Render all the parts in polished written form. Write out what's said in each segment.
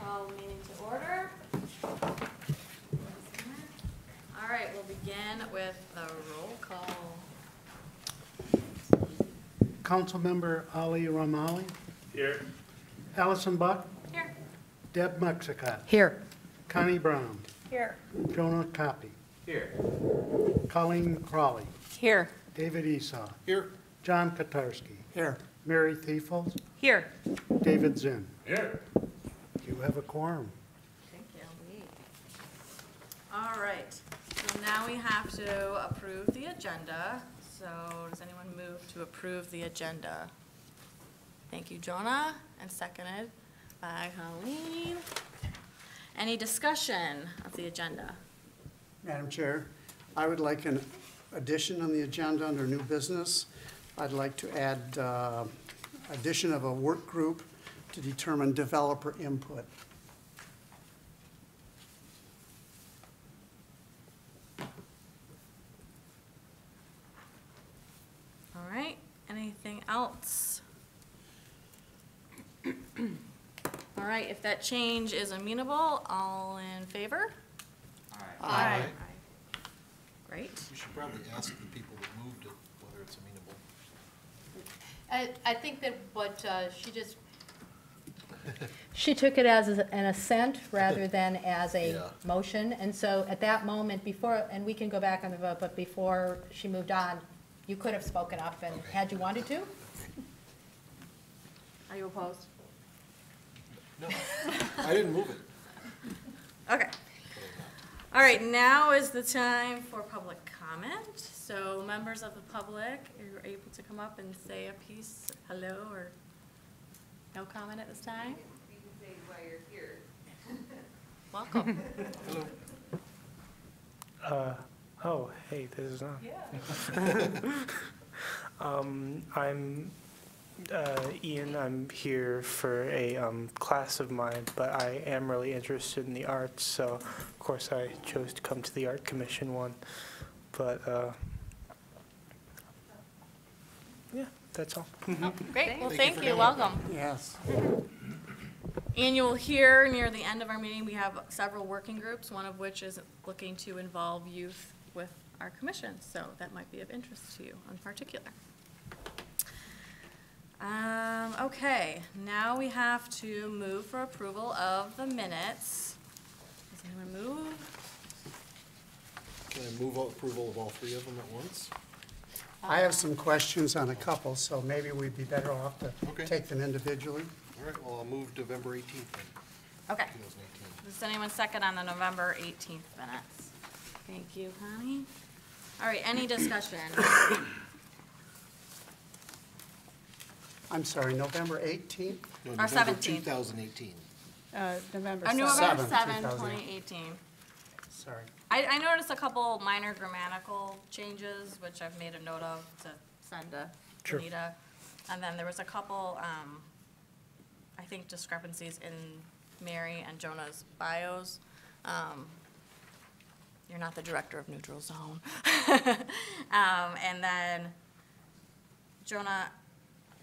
call the meeting to order. All right, we'll begin with the roll call. Councilmember Ali Ramali. Here. Allison Buck. Here. Deb Mexicott. Here. Connie Brown. Here. Jonah Coppy. Here. Colleen Crawley. Here. David Esau. Here. John Kotarski. Here. Mary Thiefels. Here. David Zinn. Here. You have a quorum. Thank you. All right, so now we have to approve the agenda. So does anyone move to approve the agenda? Thank you, Jonah, and seconded by Colleen. Any discussion of the agenda? Madam Chair, I would like an addition on the agenda under new business. I'd like to add addition of a work group to determine developer input. All right, anything else? All right, if that change is amenable, all in favor? Aye. Great. We should probably ask the people that moved it whether it's amenable. I think that what she took it as an assent rather than as a Yeah. motion. And so at that moment before, and we can go back on the vote, but before she moved on, you could have spoken up and Okay. had you wanted to. Are you opposed? No, I didn't move it. Okay. All right, now is the time for public comment. So members of the public, you're able to come up and say a piece, hello, or no comment at this time? You can say why you're here. Welcome. Hello. Oh, hey, this is on. Yeah. I'm Ian. I'm here for a class of mine, but I am really interested in the arts, so of course I chose to come to the Art Commission one. But yeah, that's all. Oh, great, well, Thank you thank for you, coming. welcome. Yes. And you'll hear near the end of our meeting, we have several working groups, one of which is looking to involve youth with our commission, so that might be of interest to you in particular. Okay, now we have to move for approval of the minutes. Does anyone move? Can I move approval of all three of them at once? I have some questions on a couple, so maybe we'd be better off to Okay. take them individually. All right, well, I'll move November 18th, then, Okay. 2018. Does anyone second on the November 18th minutes? Thank you, Connie. All right, any discussion? I'm sorry, November 18th? No, Or November 2018. 2018. November November 7th, 7, 2018. 2018. Sorry. I noticed a couple minor grammatical changes, which I've made a note of to send to Sure. Anita. And then there was a couple, I think discrepancies in Mary and Jonah's bios. You're not the director of Neutral Zone. And then, Jonah,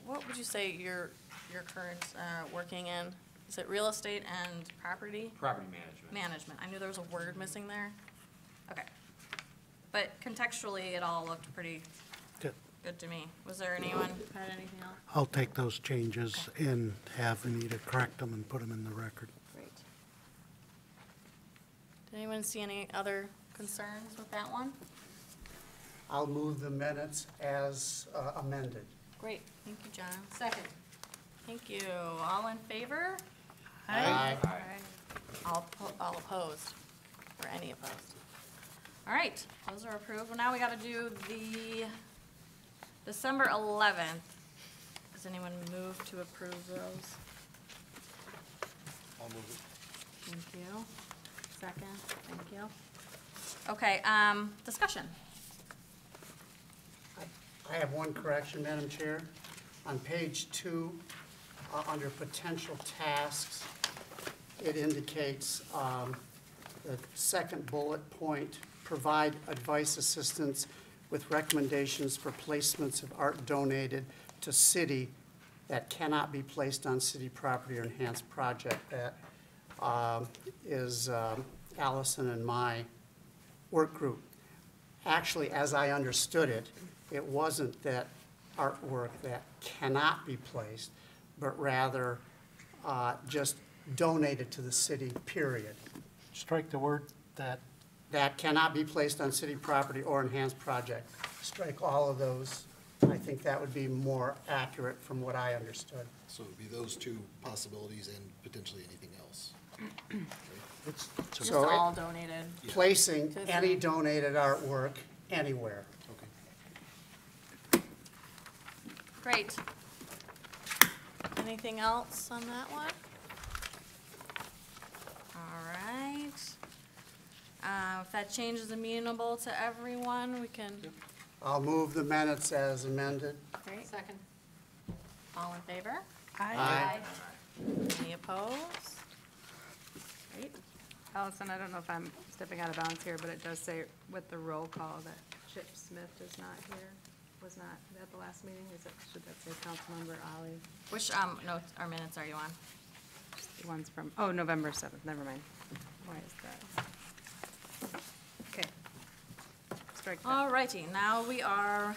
what would you say your current working in? Is it real estate and property? Property management. Management. I knew there was a word missing there. Okay. But contextually, it all looked pretty Good. good to me. Was there anyone who had anything else? I'll take those changes and have Anita correct them and put them in the record. Great. Did anyone see any other concerns with that one? I'll move the minutes as amended. Great. Thank you, John. Second. Thank you. All in favor? Aye. All right. All opposed, or any opposed? All right, those are approved. Well, now we gotta do the December 11th. Does anyone move to approve those? I'll move it. Thank you. Second, thank you. Okay, discussion. I have one correction, Madam Chair. On page 2, under potential tasks, it indicates the second bullet point, provide advice assistance with recommendations for placements of art donated to city that cannot be placed on city property or enhanced project. That is Allison and my work group. Actually, as I understood it, it wasn't that artwork that cannot be placed, but rather just donated to the city, period. Strike the word that, That cannot be placed on city property or enhanced project. Strike all of those. I think that would be more accurate from what I understood. So it would be those two possibilities and potentially anything else. it's, Just So- all donated. Placing To the any city. donated artwork anywhere. Okay. Great. Anything else on that one? All right. If that change is amenable to everyone, we can, I'll move the minutes as amended. great. Second. All in favor? Aye. Any opposed? Great. Allison, I don't know if I'm stepping out of bounds here, but it does say with the roll call that Chip Smith is not here, was not at the last meeting. Should that say Councilmember Ali? Which, notes or minutes are you on? The ones from, oh, November 7th, never mind. Why is that? Okay. Strike that. All righty, now we are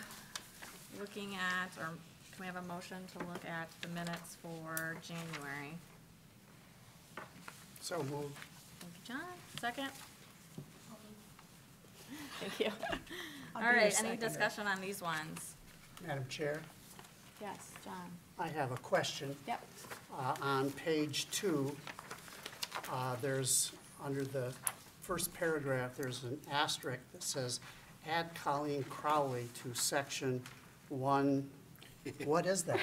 looking at, or can we have a motion to look at the minutes for January? So moved. Thank you, John. Second? Thank you. All I'll be your right, any seconder. discussion on these ones? Madam Chair, Yes, John. I have a question. Yep. On page 2, there's, under the first paragraph, there's an asterisk that says, add Colleen Crowley to section 1. What is that?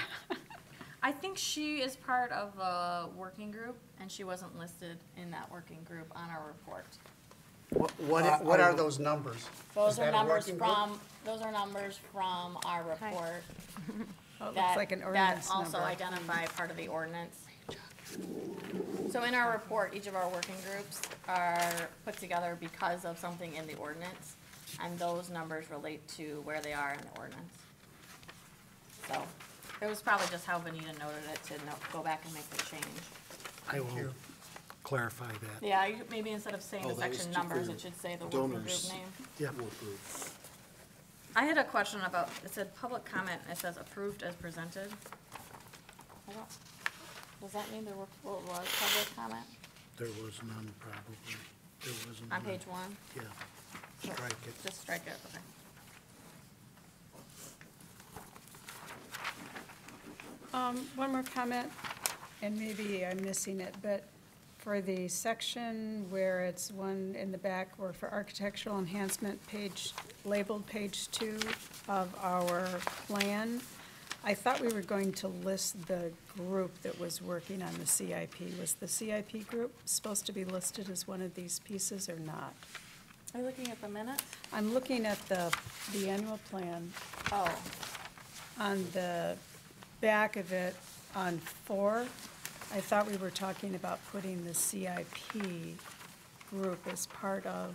I think she is part of a working group, and she wasn't listed in that working group on our report. What are those numbers? Is Those are that a numbers working group? those are numbers from our report. Oh, it that- looks like an ordinance That also number. identify part of the ordinance. So in our report, each of our working groups are put together because of something in the ordinance, and those numbers relate to where they are in the ordinance. So, it was probably just how Vanita noted it to go back and make the change. I will you. clarify that. Yeah, maybe instead of saying Oh, the that was section to- numbers, for it should say the working group donors. name. Yep. We'll approve. I had a question about, it said public comment, it says approved as presented. I don't, does that mean there was public comment There was none probably. There wasn't. on none. page 1? Yeah. Strike it. Just strike it, okay. One more comment, and maybe I'm missing it, but for the section where it's one in the back, or for architectural enhancement page, labeled page 2 of our plan, I thought we were going to list the group that was working on the CIP. Was the CIP group supposed to be listed as one of these pieces or not? Are you looking at the minutes? I'm looking at the annual plan. Oh, On the back of it, on 4, I thought we were talking about putting the CIP group as part of,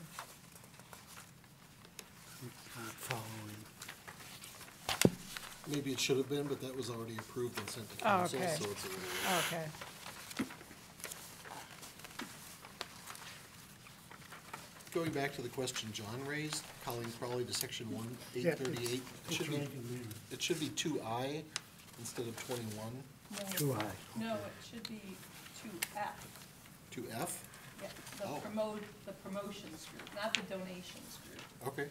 Not following. Maybe it should have been, but that was already approved and sent to Oh, council, okay. so it's a okay. Going back to the question John raised, Colleen Crowley to section 1, Yeah, 838, it's it should be 2I instead of 21, Too high. No, it should be 2F, 2F? yeah, Oh. the promotions group, not the donations group. Okay.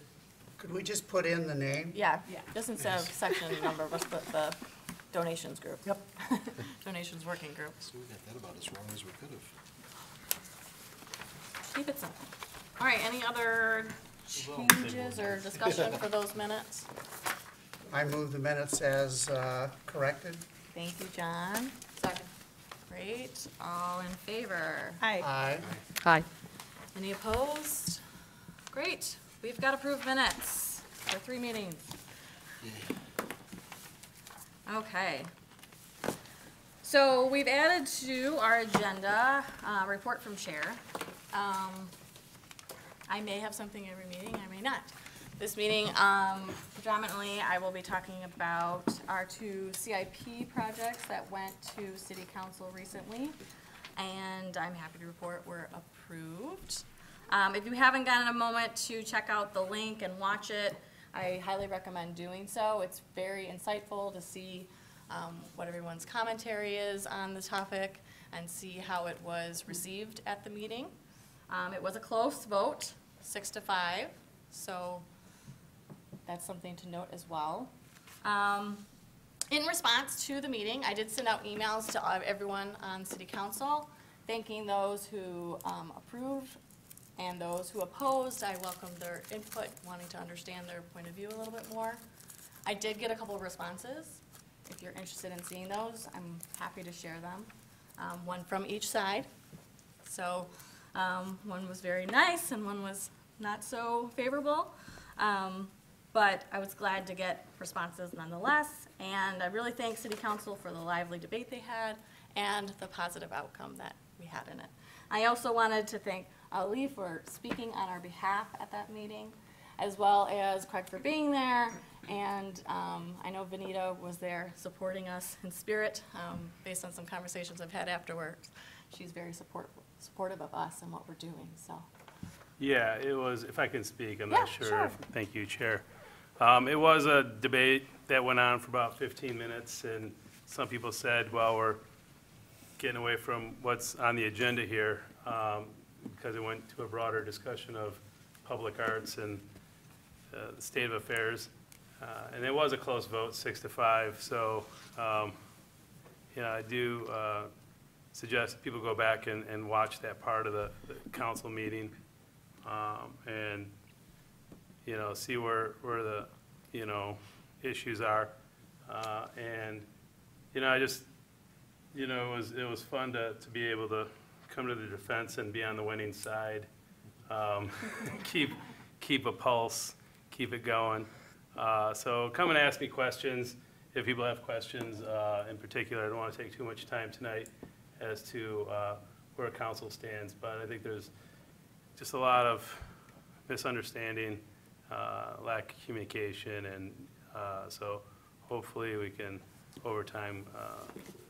Could we just put in the name? yeah, Yeah. just instead of section number, let's put the donations group. Yep. Donations working group. So we got that about as wrong as we could have. Keep it simple. All right, any other changes or discussion for those minutes? I move the minutes as corrected. Thank you, John. Second. Great, all in favor? Aye. Aye. Aye. Any opposed? Great, we've got approved minutes for 3 meetings. Yay. Okay. So we've added to our agenda, report from chair. I may have something every meeting, I may not. This meeting, predominantly, I will be talking about our 2 CIP projects that went to city council recently. and I'm happy to report we're approved. If you haven't gotten a moment to check out the link and watch it, I highly recommend doing so. It's very insightful to see what everyone's commentary is on the topic and see how it was received at the meeting. It was a close vote, 6-5, so that's something to note as well. In response to the meeting, I did send out emails to everyone on City Council, thanking those who approved and those who opposed. I welcomed their input, wanting to understand their point of view a little bit more. I did get a couple of responses. If you're interested in seeing those, I'm happy to share them. One from each side. So one was very nice and one was not so favorable. But I was glad to get responses nonetheless, and I really thank City Council for the lively debate they had and the positive outcome that we had in it. I also wanted to thank Ali for speaking on our behalf at that meeting, as well as Craig for being there, and I know Vanita was there supporting us in spirit, based on some conversations I've had afterwards. She's very supportive of us and what we're doing, so. Yeah, it was, if I can speak, I'm Yeah, not sure. sure. Thank you, Chair. It was a debate that went on for about 15 minutes, and some people said, well, we're getting away from what's on the agenda here, because it went to a broader discussion of public arts and the state of affairs. And it was a close vote, 6-5, so, I do suggest people go back and watch that part of the council meeting, and see where the, issues are. And, I just, it was fun to be able to come to the defense and be on the winning side. Keep a pulse, keep it going. So come and ask me questions. If people have questions in particular, I don't want to take too much time tonight as to where council stands, but I think there's just a lot of misunderstanding, lack of communication, and so hopefully we can, over time,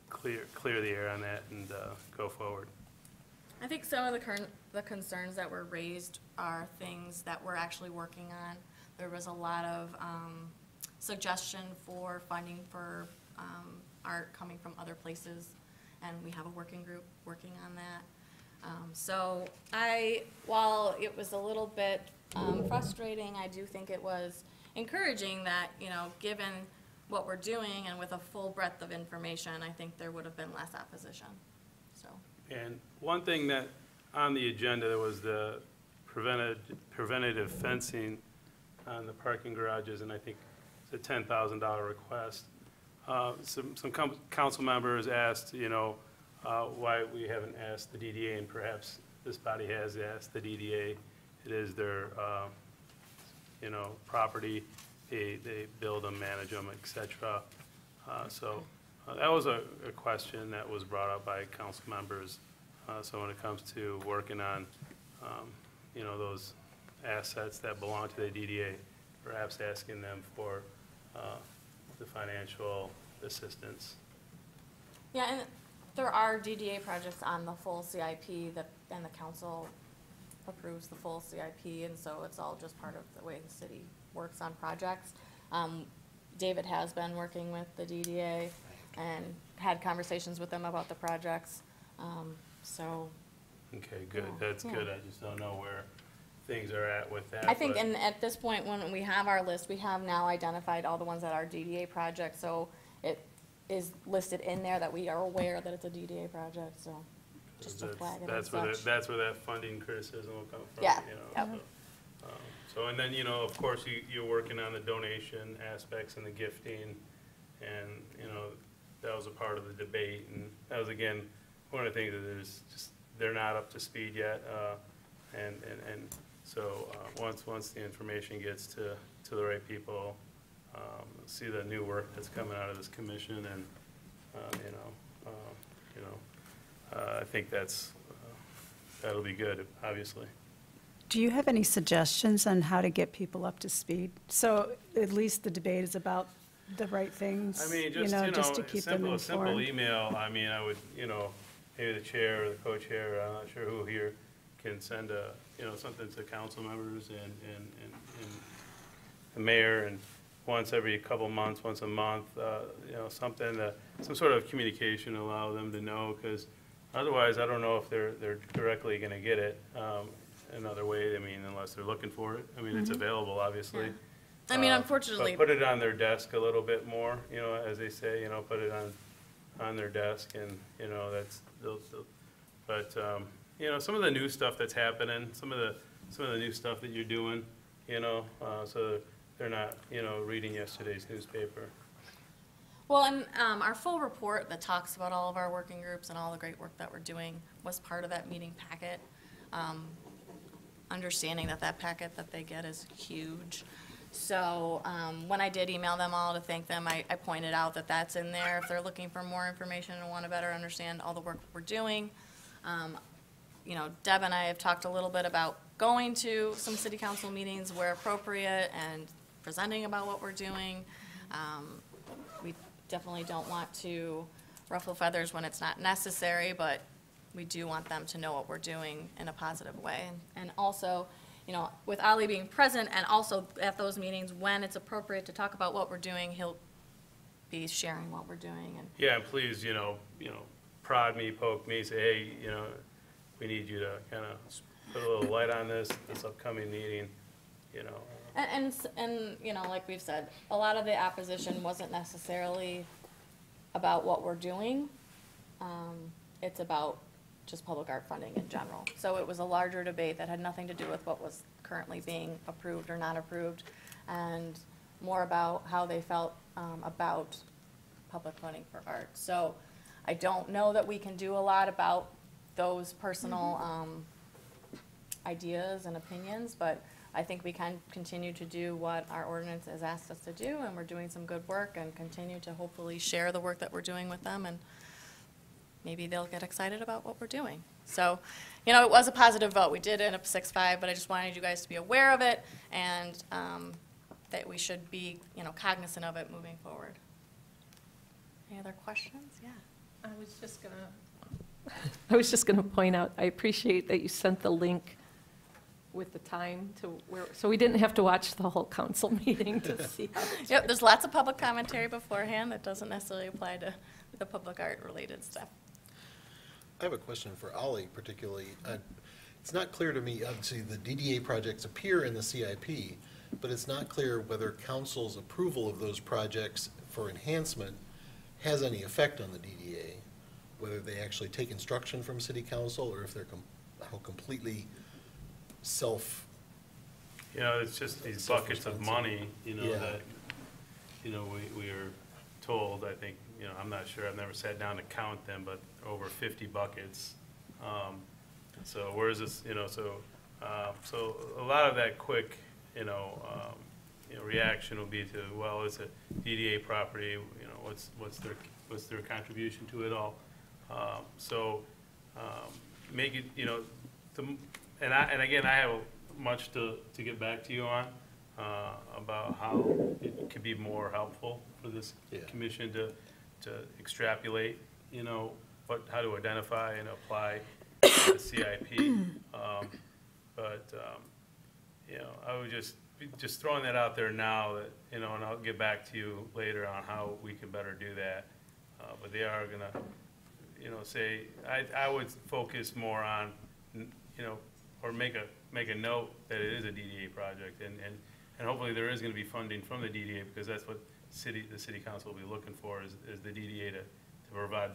clear the air on that and go forward. I think some of the concerns that were raised are things that we're actually working on. There was a lot of suggestion for funding for art coming from other places, and we have a working group working on that. So while it was a little bit frustrating, I do think it was encouraging that, given what we're doing and with a full breadth of information, I think there would have been less opposition, so. And one thing that on the agenda, there was the preventative fencing on the parking garages, and I think it's a $10,000 request. Some council members asked, why we haven't asked the DDA, and perhaps this body has asked the DDA. It is their, property. They build them, manage them, et cetera. So that was a question that was brought up by council members. So when it comes to working on, those assets that belong to the DDA, perhaps asking them for the financial assistance. Yeah, and there are DDA projects on the full CIP and the council approves the full CIP, and so it's all just part of the way the city works on projects. David has been working with the DDA and had conversations with them about the projects, so. Okay, good, Yeah, that's yeah. good, I just don't know where things are at with that. I think, but- and at this point, when we have our list, we have now identified all the ones that are DDA projects, so it is listed in there that we are aware that it's a DDA project, so just to flag it as such. That's where that funding criticism will come from. Yeah, So, yep. so, and then, of course, you're working on the donation aspects and the gifting, and, that was a part of the debate, and that was, again, one of the things that is just, they're not up to speed yet, and so, once the information gets to the right people, see the new work that's coming out of this commission, and, I think that'll be good, obviously. Do you have any suggestions on how to get people up to speed? So at least the debate is about the right things, I mean, just to keep them a simple informed. email, I mean, I would, maybe the chair or the co-chair, I'm not sure who here, can send a, something to council members and the mayor, and once every couple months, once a month, something that, some sort of communication, allow them to know, because otherwise, I don't know if they're directly gonna get it, another way, I mean, unless they're looking for it. I mean, it's available, obviously. Yeah. I mean, But unfortunately, put it on their desk a little bit more, as they say, put it on their desk, and, that's, but, some of the new stuff that's happening, some of the new stuff that you're doing, so they're not, reading yesterday's newspaper. well, and our full report that talks about all of our working groups and all the great work that we're doing was part of that meeting packet. Understanding that packet that they get is huge. So when I did email them all to thank them, I pointed out that that's in there if they're looking for more information and want to better understand all the work we're doing. Deb and I have talked a little bit about going to some city council meetings where appropriate and presenting about what we're doing. We definitely don't want to ruffle feathers when it's not necessary, but we do want them to know what we're doing in a positive way. And also, with Ali being present and also at those meetings, when it's appropriate to talk about what we're doing, he'll be sharing what we're doing. And Yeah, and please, prod me, poke me, say, hey, we need you to kind of put a little light on this upcoming meeting, And like we've said, a lot of the opposition wasn't necessarily about what we're doing. It's about just public art funding in general. So it was a larger debate that had nothing to do with what was currently being approved or not approved, and more about how they felt about public funding for art. So I don't know that we can do a lot about those personal ideas and opinions, but I think we can continue to do what our ordinance has asked us to do, and we're doing some good work, and continue to hopefully share the work that we're doing with them, and maybe they'll get excited about what we're doing. So, it was a positive vote. We did end up 6-5, but I just wanted you guys to be aware of it, and that we should be, cognizant of it moving forward. Any other questions? Yeah. I was just gonna point out, I appreciate that you sent the link with the time to where, so we didn't have to watch the whole council meeting to see how. Yep, there's lots of public commentary beforehand that doesn't necessarily apply to the public art related stuff. I have a question for Ollie particularly. It's not clear to me, obviously, the DDA projects appear in the CIP, but it's not clear whether council's approval of those projects for enhancement has any effect on the DDA, whether they actually take instruction from city council, or if they're how completely it's just these buckets of money, Yeah. that, we are told, I think, I'm not sure, I've never sat down to count them, but over 50 buckets. So where is this, so a lot of that quick, reaction will be to, well, it's a DDA property, what's their contribution to it all? Make it, and again, I have much to get back to you on, about how it could be more helpful for this commission to extrapolate, how to identify and apply the CIP. I would just throwing that out there now that, and I'll get back to you later on how we can better do that. But they are gonna, say, I would focus more on, or make a note that it is a DDA project, and hopefully there is gonna be funding from the DDA, because that's what the city council will be looking for, is the DDA to provide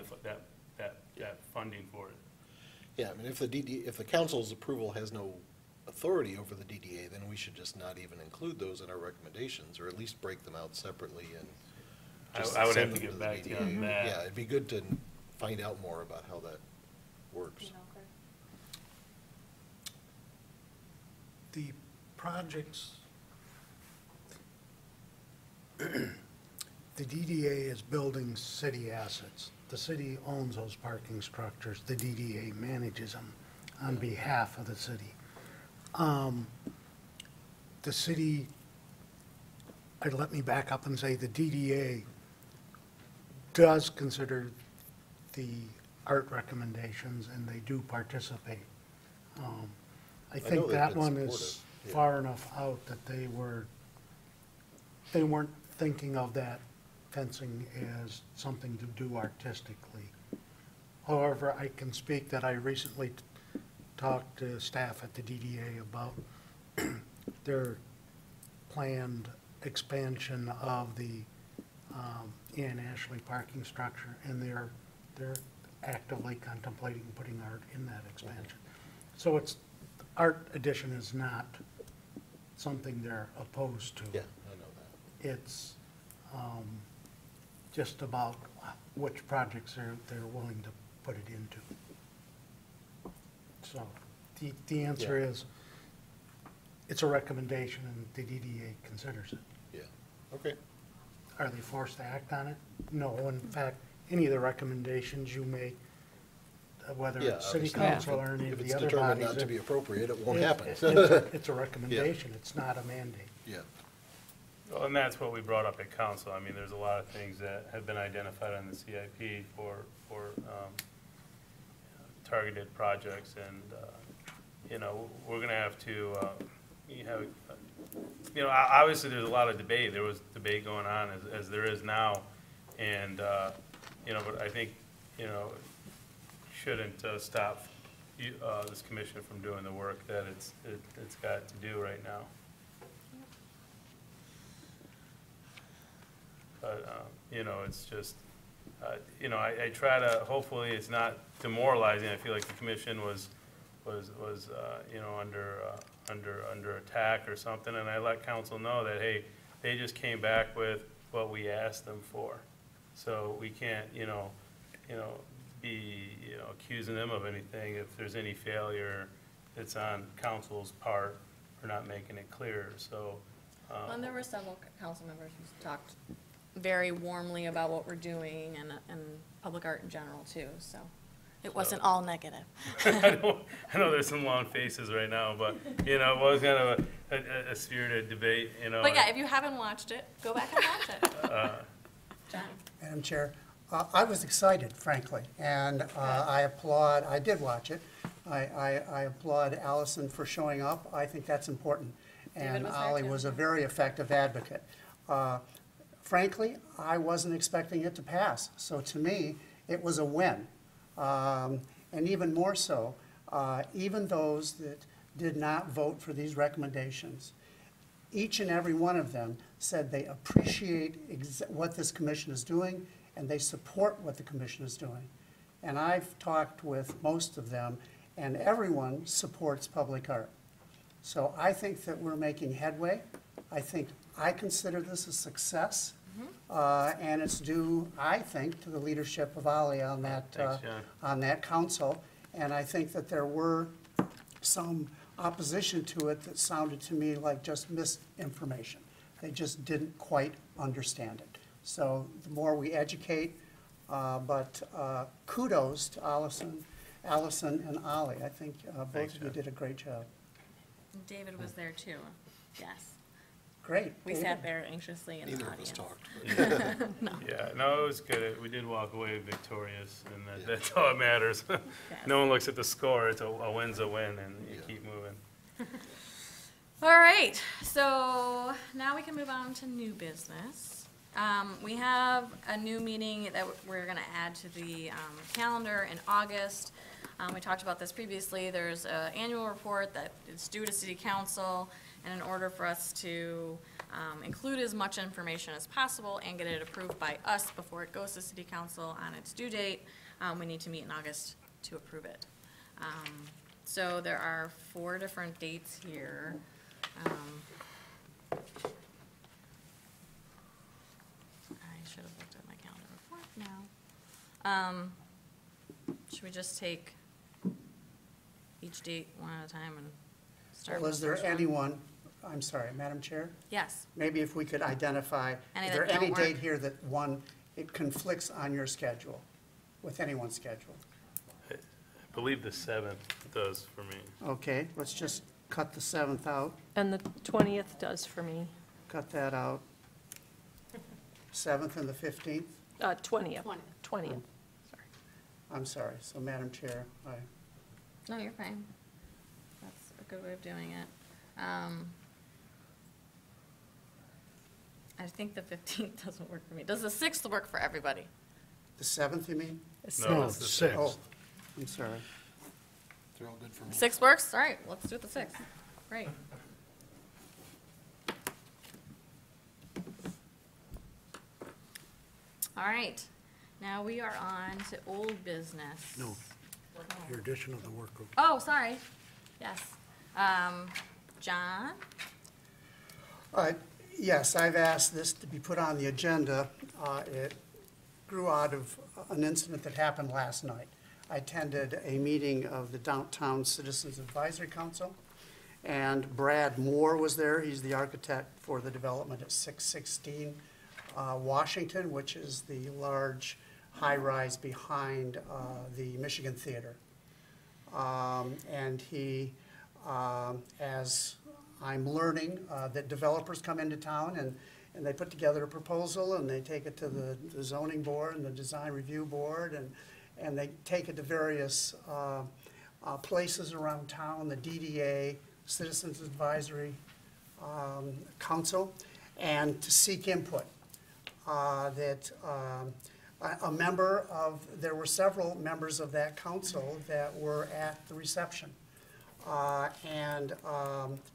that funding for it. Yeah, I mean, if the council's approval has no authority over the DDA, then we should just not even include those in our recommendations, or at least break them out separately and just I would send have to them get back to you on DDA. that. Yeah, it'd be good to find out more about how that works. The projects, the DDA is building city assets. The city owns those parking structures. The DDA manages them on behalf of the city. The city, let me back up and say the DDA does consider the art recommendations, and they do participate. I know think they've that been one is supportive, yeah. far enough out that they weren't thinking of that fencing as something to do artistically. However, I can speak that I recently talked to staff at the DDA about their planned expansion of the Ann Ashley parking structure, and they're actively contemplating putting art in that expansion. So art addition is not something they're opposed to. Yeah, I know that. It's just about which projects they're willing to put it into. So the answer Yeah. is, it's a recommendation and the DDA considers it. Yeah, okay. Are they forced to act on it? No, in fact, any of the recommendations you make, whether Yeah, it's city obviously, council or any if of it's the other determined bodies. not to be appropriate, it won't it- happen. It's a recommendation, it's not a mandate. Yeah, Well, and that's what we brought up at council. I mean, there's a lot of things that have been identified on the CIP for targeted projects, and, we're gonna have to, obviously, there's a lot of debate. There was debate going on as there is now, and, but I think, shouldn't stop this commission from doing the work that it's got to do right now. But, it's just, I try to, hopefully it's not demoralizing. I feel like the commission was under attack or something, and I let council know that, hey, they just came back with what we asked them for. So we can't, be, accusing them of anything. If there's any failure, it's on council's part for not making it clear, so. And there were several council members who talked very warmly about what we're doing and public art in general too, so it wasn't all negative. I know there's some long faces right now, but, it was kind of a spirited debate, But yeah, if you haven't watched it, go back and watch it. John? Madam Chair, I was excited, frankly, and I did watch it. I applaud Allison for showing up. I think that's important. David And was there Ollie too. was a very effective advocate. Frankly, I wasn't expecting it to pass. So to me, it was a win. And even more so, even those that did not vote for these recommendations, each and every one of them said they appreciate what this commission is doing, and they support what the commission is doing. And I've talked with most of them, and everyone supports public art. So I think that we're making headway. I consider this a success, and it's due, I think, to the leadership of Ali on that, Thanks, John. on that council. And I think that there were some opposition to it that sounded to me like just misinformation. They just didn't quite understand it. So the more we educate, but kudos to Allison and Ali. I think both of you did a great job. David was there too, yes. Great. We David. sat there anxiously in the neither of us audience. talked. Yeah, no, it was good. We did walk away victorious, and that's all that matters. No one looks at the score. It's a win's a win, and you keep moving. All right, so now we can move on to new business. We have a new meeting that we're gonna add to the calendar in August. We talked about this previously. There's an annual report that is due to city council, and in order for us to include as much information as possible and get it approved by us before it goes to city council on its due date, we need to meet in August to approve it. So there are 4 different dates here. I should have looked at my calendar report now. Should we just take each date one at a time and start Well, with is the there first one? anyone, I'm sorry, Madam Chair? Yes. Maybe if we could identify, Any is that there don't any work? date here that it conflicts on your schedule, with anyone's schedule? I believe the 7th does for me. Okay, let's just cut the 7th out, And the 20th does for me. cut that out. 7th and the 15th? 20th. 20th. I'm sorry. So, Madam Chair, No, you're fine. That's a good way of doing it. I think the 15th doesn't work for me. Does the 6th work for everybody? the 7th, you mean? No, it's the 6th. Oh, I'm sorry. They're all good for me. 6th works? All right, let's do it the 6th. Great. All right, now we are on to old business. No. Your addition of the work group. Oh, sorry. Yes. John? Yes, I've asked this to be put on the agenda. It grew out of an incident that happened last night. I attended a meeting of the Downtown Citizens Advisory Council, and Brad Moore was there. He's the architect for the development at 616 Washington, which is the large high-rise behind the Michigan Theater. And he, as I'm learning, that developers come into town and they put together a proposal and they take it to the zoning board and the design review board, and they take it to various places around town, the DDA, Citizens Advisory Council, and to seek input. There were several members of that council that were at the reception.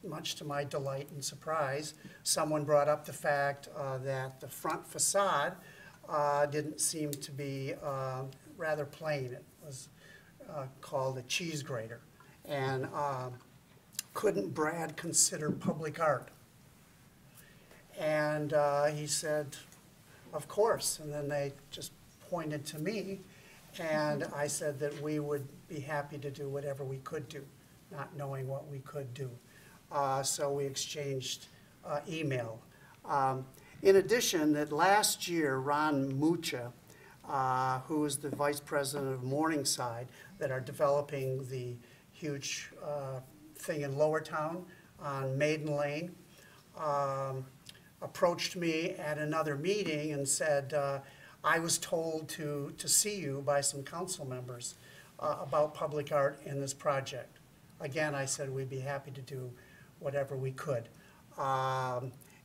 Much to my delight and surprise, someone brought up the fact that the front facade didn't seem to be rather plain. It was called a cheese grater. And couldn't Brad consider public art? And he said, of course. And then they just pointed to me, and I said that we would be happy to do whatever we could do, not knowing what we could do. So we exchanged email. In addition, that last year, Ron Mucha, who is the vice president of Morningside, that are developing the huge thing in Lower Town on Maiden Lane, approached me at another meeting and said, I was told to see you by some council members about public art in this project. Again, I said we'd be happy to do whatever we could.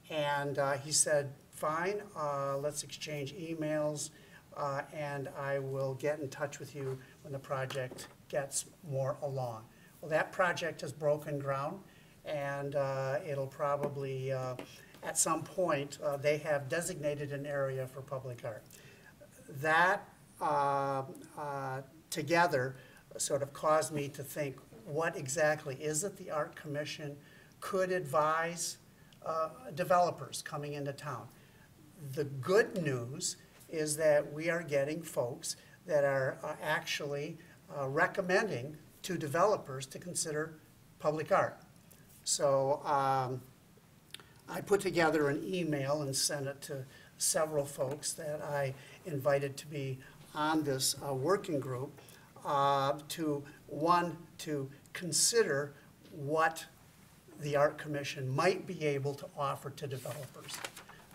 He said, fine, let's exchange emails, and I will get in touch with you when the project gets more along. Well, that project has broken ground, and it'll probably, at some point, they have designated an area for public art. That together sort of caused me to think, what exactly is it the Art Commission could advise developers coming into town? The good news is that we are getting folks that are actually recommending to developers to consider public art. So I put together an email and sent it to several folks that I invited to be on this working group to consider what the Art Commission might be able to offer to developers.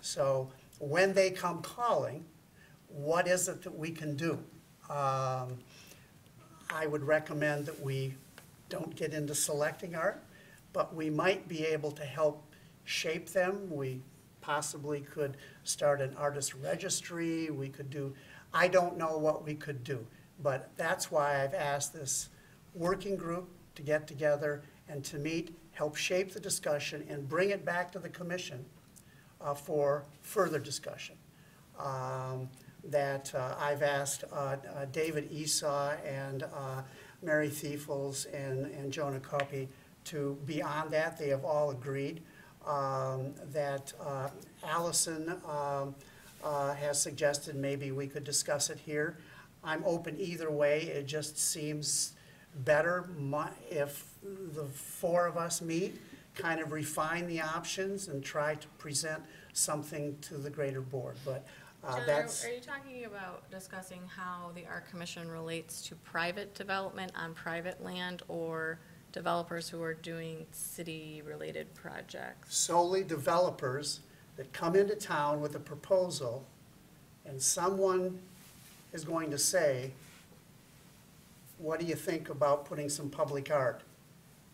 So when they come calling, what is it that we can do? I would recommend that we don't get into selecting art, but we might be able to help shape them. We possibly could start an artist registry. We could do, I don't know what we could do, but that's why I've asked this working group to get together and to meet, help shape the discussion, and bring it back to the commission for further discussion. I've asked David Esau and Mary Thiefels and Jonah Coppy to be on that. They have all agreed. That Allison has suggested maybe we could discuss it here. I'm open either way. It just seems better if the four of us meet, kind of refine the options and try to present something to the greater board. But John, that's... are you talking about discussing how the Art Commission relates to private development on private land, or developers who are doing city-related projects? Solely developers that come into town with a proposal, and someone is going to say, what do you think about putting some public art?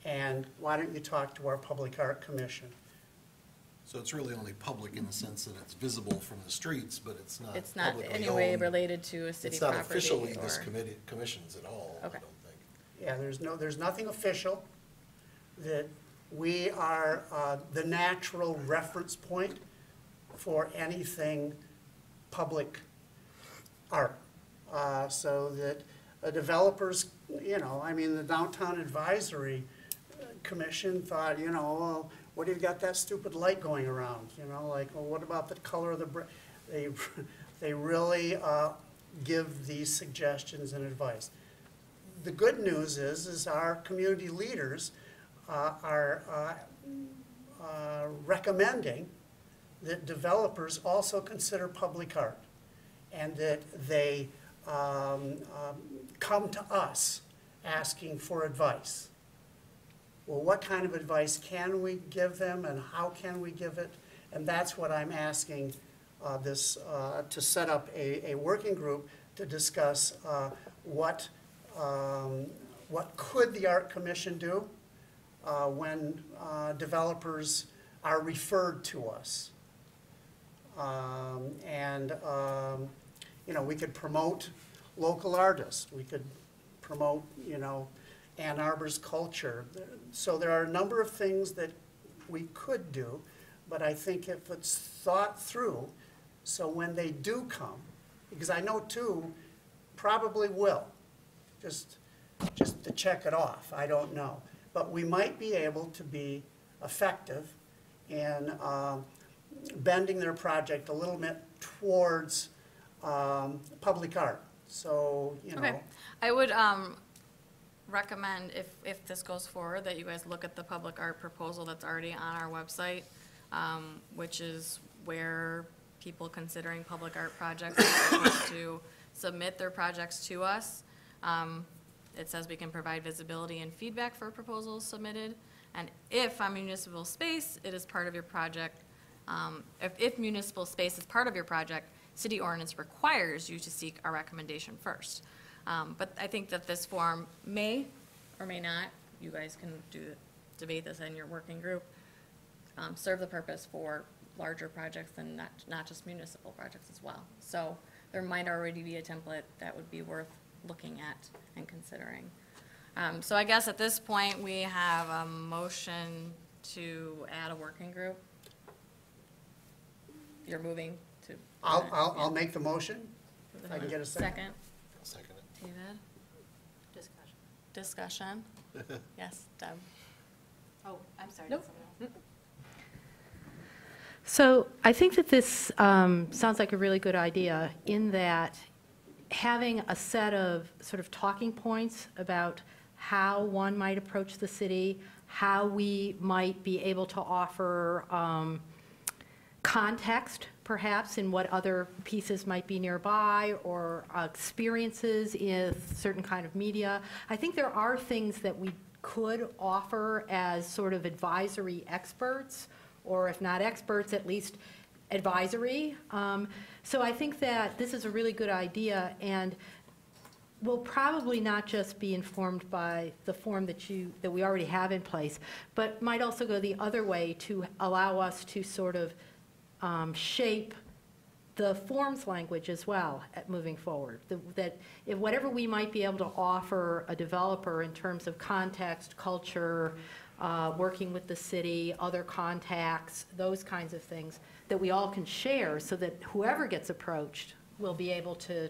And why don't you talk to our Public Art Commission? So it's really only public in the sense that it's visible from the streets, but it's not It's not publicly any way owned. related to a city It's not property officially this or- commission's at all, I Okay. don't think. Yeah, there's nothing official, that we are the natural reference point for anything public art. So that developers, I mean, the Downtown Advisory Commission thought, well, what do you got that stupid light going around? Like, well, what about the color of the brick? They really give these suggestions and advice. The good news is our community leaders are recommending that developers also consider public art, and that they come to us asking for advice. Well, what kind of advice can we give them, and how can we give it? And that's what I'm asking to set up a working group to discuss what could the Art Commission do when developers are referred to us. We could promote local artists. We could promote, Ann Arbor's culture. So there are a number of things that we could do, but I think if it's thought through, so when they do come, because I know two probably will, just to check it off, I don't know. But we might be able to be effective in bending their project a little bit towards public art. So, Okay, I would recommend, if this goes forward, that you guys look at the public art proposal that's already on our website, which is where people considering public art projects are supposed to submit their projects to us. It says we can provide visibility and feedback for proposals submitted, and if on municipal space, it is part of your project, if municipal space is part of your project, city ordinance requires you to seek a recommendation first. But I think that this form may or may not, you guys can debate this in your working group, serve the purpose for larger projects and not just municipal projects as well. So there might already be a template that would be worth looking at and considering. So I guess at this point, we have a motion to add a working group. You're moving to. I'll make the motion. If I can get a second. Second, I'll second it. David, Discussion. discussion? Yes, Deb? Oh, I'm sorry. Nope. So I think that this sounds like a really good idea, in that having a set of sort of talking points about how one might approach the city, how we might be able to offer context, perhaps, in what other pieces might be nearby, or experiences in certain kind of media. I think there are things that we could offer as sort of advisory experts, or if not experts, at least advisory. So I think that this is a really good idea, and will probably not just be informed by the form that we already have in place, but might also go the other way to allow us to sort of shape the forms language as well moving forward. That if whatever we might be able to offer a developer in terms of context, culture, working with the city, other contacts, those kinds of things, that we all can share, so that whoever gets approached will be able to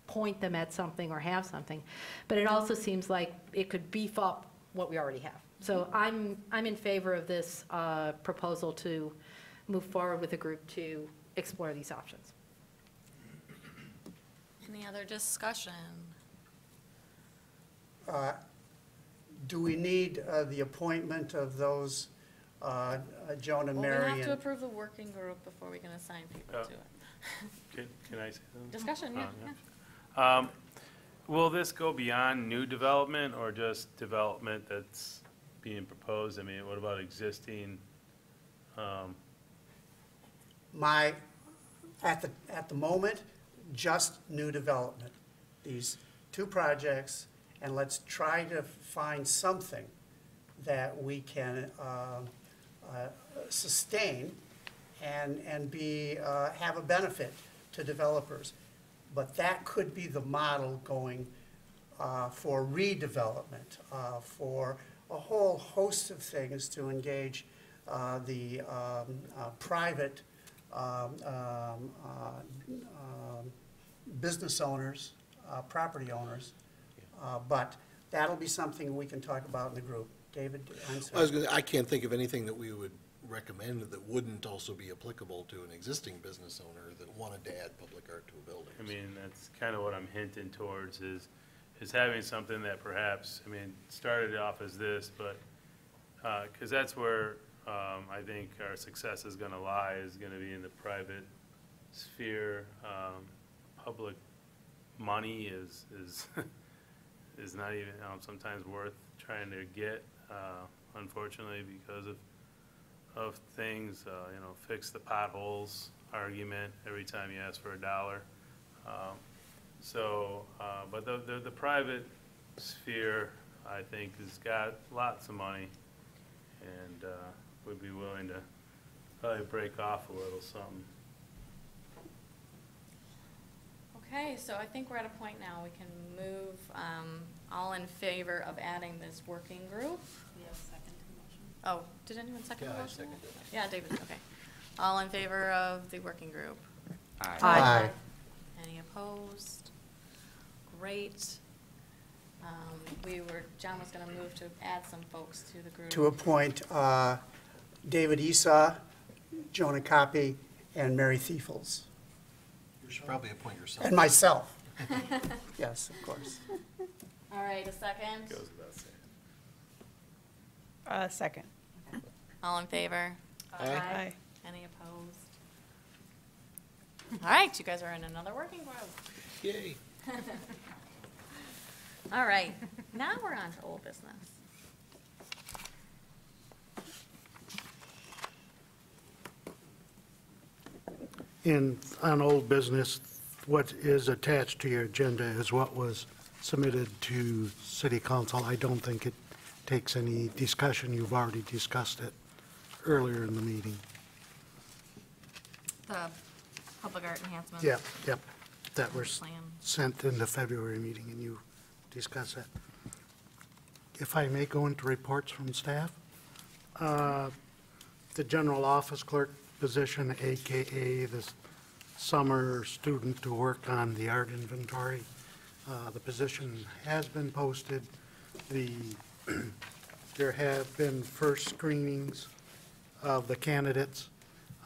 point them at something or have something. But it also seems like it could beef up what we already have. So I'm in favor of this proposal to move forward with a group to explore these options. Any other discussion? Do we need the appointment of those, Joan and Well, we Mary? have to and- approve the working group before we can assign people to it. Can I say something? Discussion, yeah, yeah. Will this go beyond new development or just development that's being proposed? I mean, what about existing? At the moment, just new development. These two projects, and let's try to find something that we can sustain and be, have a benefit to developers. But that could be the model going for redevelopment, for a whole host of things to engage the private business owners, property owners. But that'll be something we can talk about in the group. David, I'm sorry. I can't think of anything that we would recommend that wouldn't also be applicable to an existing business owner that wanted to add public art to a building. I mean, that's kind of what I'm hinting towards is having something that perhaps, I mean, started off as this, but, because that's where I think our success is going to lie, is going to be in the private sphere. Public money is is not even sometimes worth trying to get, unfortunately, because of things, you know, fix the potholes argument every time you ask for $1. But the private sphere, I think, has got lots of money and would be willing to probably break off a little something. Okay, so I think we're at a point now, we can move, all in favor of adding this working group? We have second motion. Oh, did anyone second the Yeah, I motion? seconded it. Yeah, David, okay. All in favor of the working group? Aye. Any opposed? Great. John was gonna move to add some folks to the group. To appoint David Esau, Jonah Copy, and Mary Thiefels, You should probably appoint yourself. and myself. Yes, of course. All right, a second? Goes without saying. Second. All in favor? Aye. Any opposed? All right, you guys are in another working group. Yay. All right, now we're on to old business. In, on old business, what is attached to your agenda is what was submitted to city council. I don't think it takes any discussion. You've already discussed it earlier in the meeting. The public art enhancement. Yep, that was Plan. sent in the February meeting, and you discussed that. If I may go into reports from staff, the general office clerk position, AKA the summer student to work on the art inventory, the position has been posted. There have been first screenings of the candidates,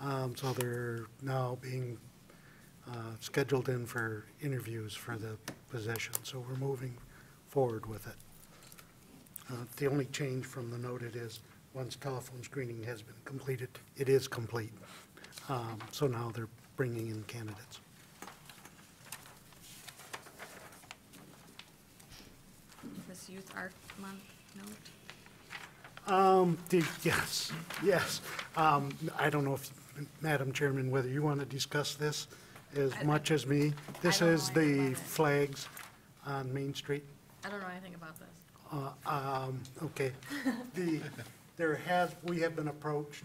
so they're now being scheduled in for interviews for the position, so we're moving forward with it. The only change from the noted is, once telephone screening has been completed, it is complete. So now they're bringing in candidates. This Youth Art Month note? Yes. I don't know if, Madam Chairman, whether you want to discuss this as much as me. This don't know is anything the about it. flags on Main Street. I don't know anything about this. Okay. We have been approached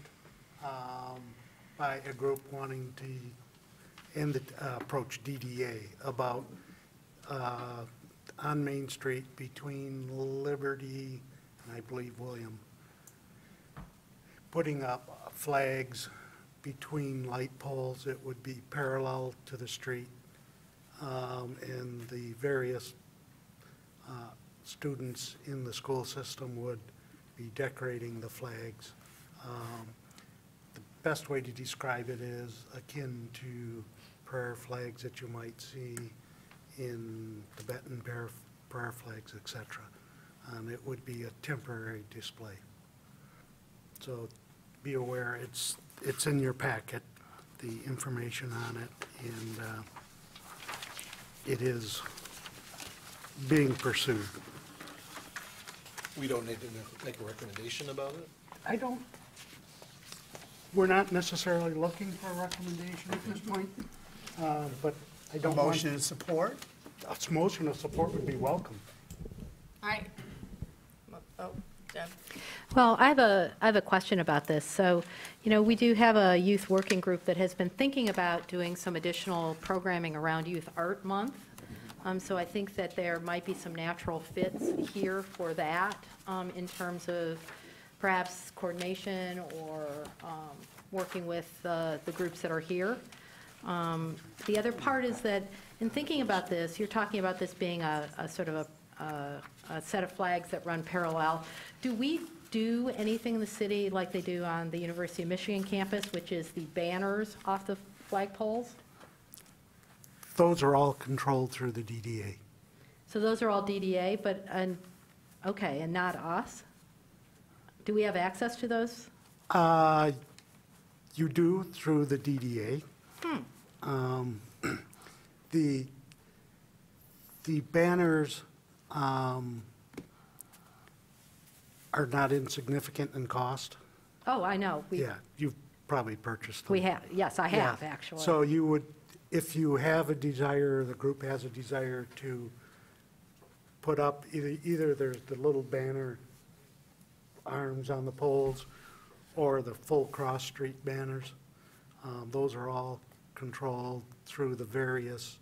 by a group wanting to approach DDA about on Main Street between Liberty and I believe William, putting up flags between light poles. It would be parallel to the street, and the various students in the school system would be decorating the flags. The best way to describe it is akin to prayer flags that you might see in Tibetan prayer flags, et cetera. And it would be a temporary display. So be aware, it's in your packet, the information on it, and it is being pursued. We don't need to make a recommendation about it? We're not necessarily looking for a recommendation at this point, but I A don't want. motion in support? A motion of support would be welcome. All right. Oh, Deb. Well, I have a question about this. So, we do have a youth working group that has been thinking about doing some additional programming around Youth Art Month. So I think that there might be some natural fits here for that, in terms of perhaps coordination or working with the groups that are here. The other part is that, in thinking about this, you're talking about this being a sort of a set of flags that run parallel. Do we do anything in the city like they do on the University of Michigan campus, which is the banners off the flagpoles? Those are all controlled through the DDA. So those are all DDA, but, okay, and not us? Do we have access to those? You do through the DDA. The banners are not insignificant in cost. Oh, I know. Yeah, you've probably purchased them. We have, yes, I have, Yeah. actually. So you would, if you have a desire, the group has a desire to put up, either there's the little banner arms on the poles or the full cross-street banners. Those are all controlled through the various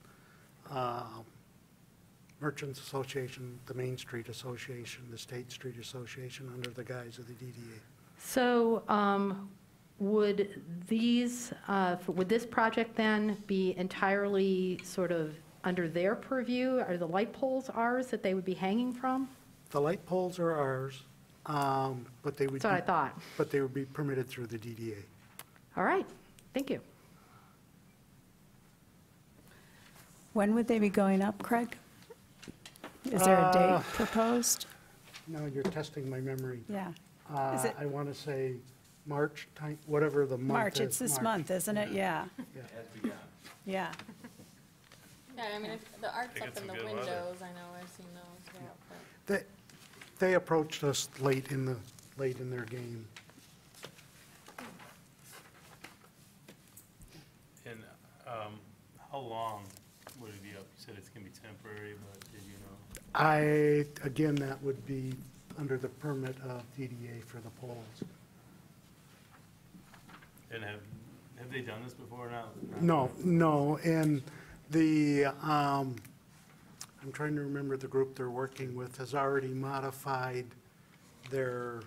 Merchants Association, the Main Street Association, the State Street Association, under the guise of the DDA. So would these, would this project then be entirely sort of under their purview? Are the light poles ours that they would be hanging from? The light poles are ours, but they would That's what I be, thought. but they would be permitted through the DDA. All right, thank you. When would they be going up, Craig? Is there a date proposed? No, you're testing my memory. Yeah. Is it- I want to say March, time, whatever the month is. March, it's this month, isn't it? Yeah. Yeah. Yeah. Yeah, I mean, if the art's They up get in some the good weather. windows, I know, I've seen those, yeah. But They approached us late in their game. And how long would it be up? You said it's going to be temporary, but did you know? Again, that would be under the permit of DDA for the poles. And have they done this before or not? No, and I'm trying to remember the group they're working with has already modified their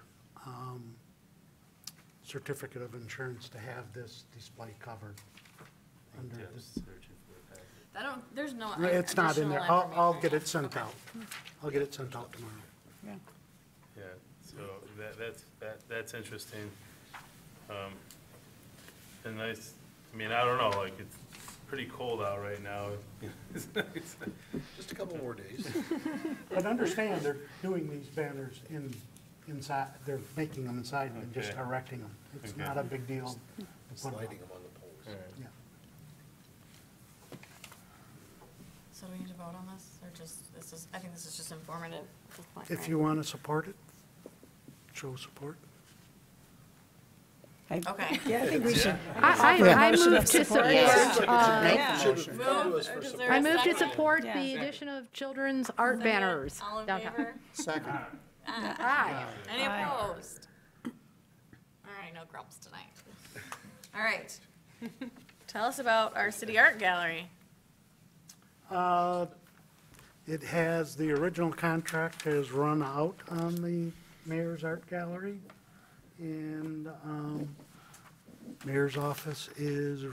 certificate of insurance to have this display covered. Under Deb's this. searching for a packet. there's no It's not in additional there. I'll information. get it sent out. I'll get it sent out tomorrow. Yeah. Yeah, so that's interesting. And nice, I mean, I don't know, like, it's pretty cold out right now. Just a couple more days. But understand, they're doing these banners inside, they're making them inside and just Okay. erecting them. It's Okay. not a big deal to put them up. Sliding them on the poles. All right. Yeah. So do we need to vote on this, or just, I think this is just informative at this point, If right? you want to support it, show support. Okay. Yeah, I think we should. I Motion move of to support. support. Yeah. Should've come to Move, us for is support. there a I move to second? support Yeah. the addition of children's art banners All in downtown. favor? Second. Aye. Any Aye. opposed? All right, no grumps tonight. All right. Tell us about our city art gallery. It has, the original contract has run out on the Mayor's Art Gallery, and Mayor's office is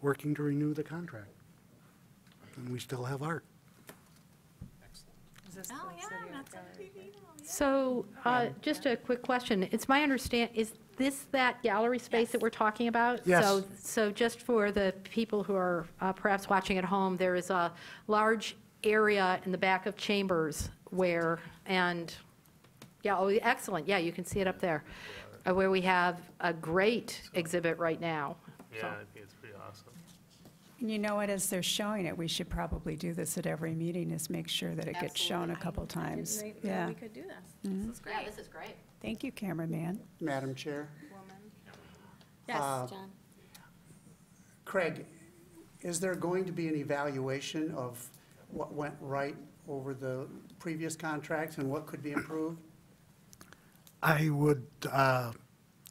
working to renew the contract. And we still have art. Is this Oh, the yeah, city art that's on gallery? TV. So, just a quick question. It's my is this that gallery space that we're talking about? Yes. So just for the people who are perhaps watching at home, there is a large area in the back of Chambers where, excellent, yeah, you can see it up there, where we have a great exhibit right now. Yeah, I think it's pretty awesome. And you know what, as they're showing it, we should probably do this at every meeting, is make sure that it gets shown a couple times. Yeah. We could do this. This is Yeah, great. this is great. Thank you, cameraman. Madam Chair. Yes, Uh, John. Craig, is there going to be an evaluation of what went right over the previous contracts and what could be improved? I would,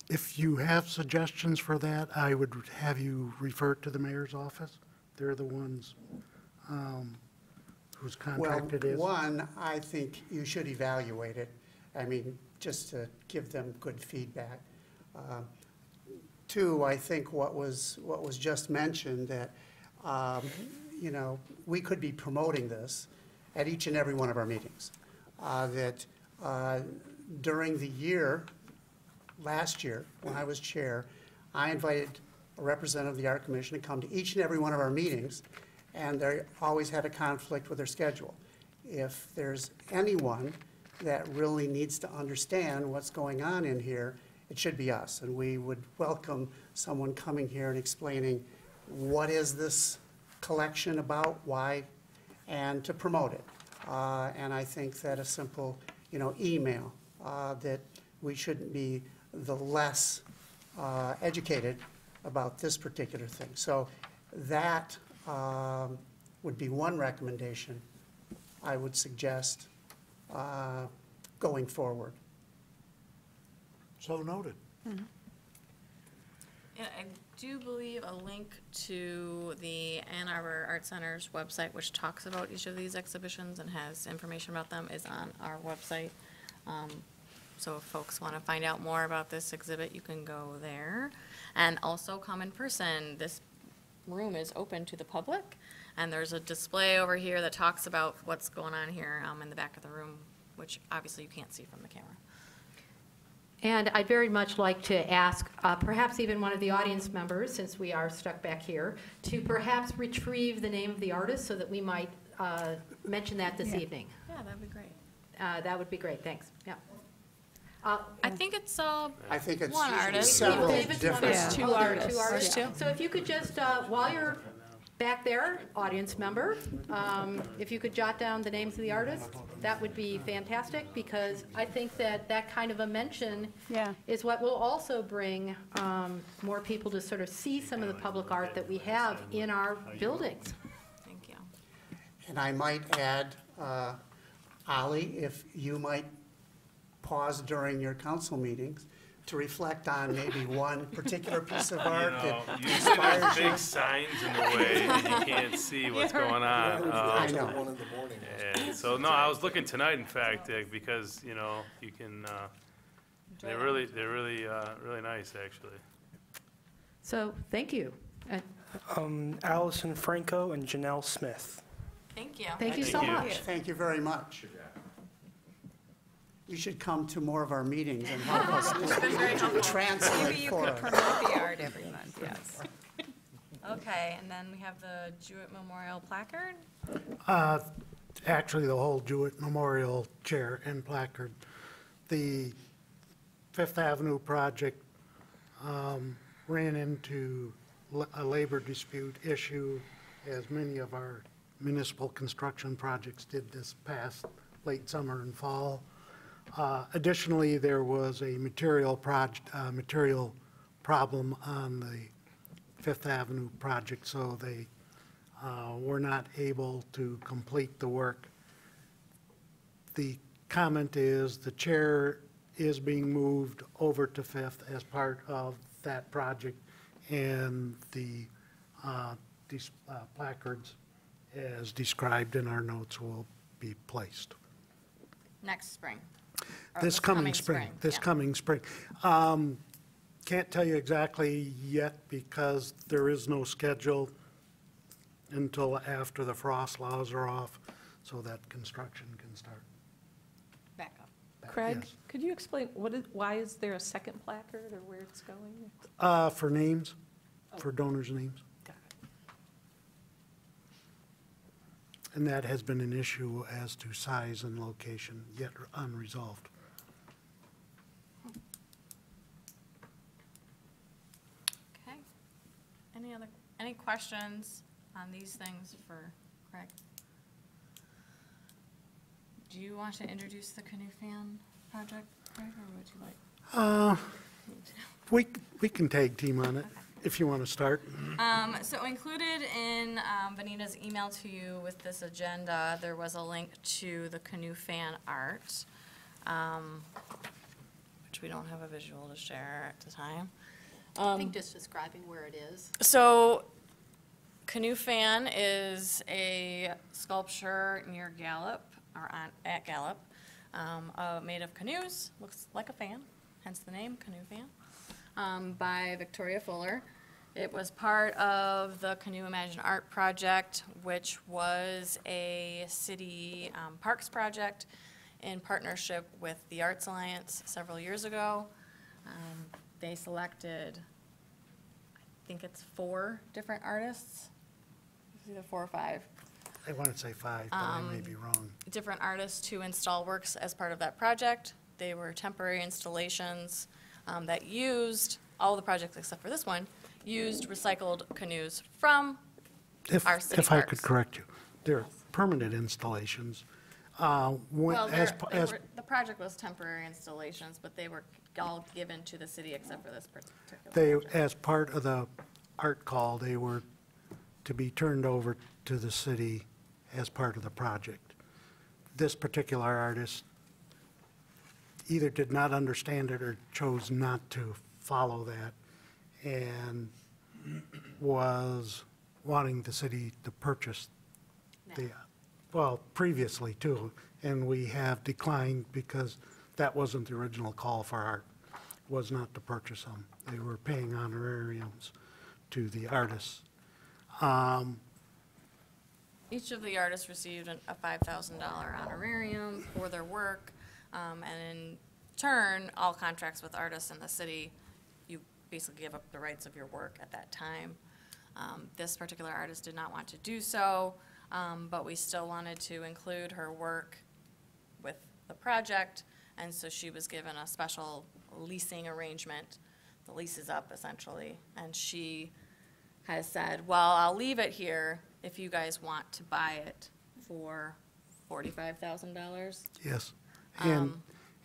if you have suggestions for that, I would have you refer to the mayor's office. They're the ones whose contract it is. Well, one, I think you should evaluate it. I mean, just to give them good feedback. Two, I think what was just mentioned, that, you know, we could be promoting this at each and every one of our meetings. That during the year, last year, when I was chair, I invited a representative of the Art Commission to come to each and every one of our meetings, and they always had a conflict with their schedule. If there's anyone that really needs to understand what's going on in here, it should be us, and we would welcome someone coming here and explaining what is this collection about, why, and to promote it. And I think that a simple, you know, email, that we shouldn't be the less educated about this particular thing. So that would be one recommendation I would suggest going forward. So noted. Yeah, I do believe a link to the Ann Arbor Art Center's website, which talks about each of these exhibitions and has information about them, is on our website. So if folks want to find out more about this exhibit, you can go there. And also come in person. This room is open to the public, and there's a display over here that talks about what's going on here in the back of the room, which obviously you can't see from the camera. And I'd very much like to ask, perhaps even one of the audience members, since we are stuck back here, to perhaps retrieve the name of the artist so that we might mention that this evening. Yeah, that'd be great. That would be great, thanks. Yeah. I think it's I think it's one artist. several David's one different. artist. Two Oh, there are artists. two artists. There's two. So if you could just, while you're back there, audience member, if you could jot down the names of the artists, that would be fantastic, because I think that that kind of a mention Yeah. is what will also bring more people to sort of see some of the public art that we have in our buildings. Thank you. And I might add, Ollie, if you might pause during your council meetings to reflect on maybe one particular piece of art that Usually inspires there's you. big signs in the way and you can't see what's going on. I know. 1 in the morning. And so, no, I was looking tonight, in fact, because, you know, you can, they're really nice, actually. So, thank you. Allison Franco and Janelle Smith. Thank you. Thank you so Thank you. much. Thank you very much. You should come to more of our meetings and help us translate for us. Promote the art every month, yes. Okay, and then we have the Jewett Memorial placard. Actually, the whole Jewett Memorial chair and placard. The Fifth Avenue project ran into a labor dispute issue, as many of our municipal construction projects did this past late summer and fall. Additionally, there was a material problem on the Fifth Avenue project, so they were not able to complete the work. The comment is the chair is being moved over to Fifth as part of that project, and the these placards, as described in our notes, will be placed. Next spring. Or This coming spring, this yeah. coming spring. Can't tell you exactly yet because there is no schedule until after the frost laws are off, so that construction can start. Back up. Craig, Yes. could you explain why is there a second placard or where it's going? For names, for donors' names. Got it. And that has been an issue as to size and location, yet unresolved. Okay. Any questions on these things for Craig? Do you want to introduce the Canoe Fan project, Craig, or would you like? We can tag team on it. If you want to start. So included in Vanita's email to you with this agenda, there was a link to the canoe fan art, which we don't have a visual to share at the time. I think just describing where it is. So Canoe Fan is a sculpture near Gallup, or at Gallup, made of canoes, looks like a fan, hence the name, Canoe Fan, by Victoria Fuller. It was part of the Canoe Imagine Art project, which was a city parks project in partnership with the Arts Alliance several years ago. They selected, I think it's 4 different artists, it's either 4 or 5. I want to say 5, but I may be wrong. Different artists to install works as part of that project. They were temporary installations that used, all the projects except for this one, used recycled canoes from our city If I parks. could correct you, they're permanent installations. Well, the project was temporary installations, but they were all given to the city except for this particular project. As part of the art call, they were to be turned over to the city as part of the project. This particular artist either did not understand it or chose not to follow that and was wanting the city to purchase the, well, previously too, and we have declined because that wasn't the original call for art, was not to purchase them. They were paying honorariums to the artists. Each of the artists received a $5,000 honorarium for their work, and in turn, all contracts with artists in the city, you basically give up the rights of your work at that time. This particular artist did not want to do so, but we still wanted to include her work with the project, and so she was given a special leasing arrangement. The lease is up essentially, and she has said, well, I'll leave it here if you guys want to buy it for $45,000. Yes.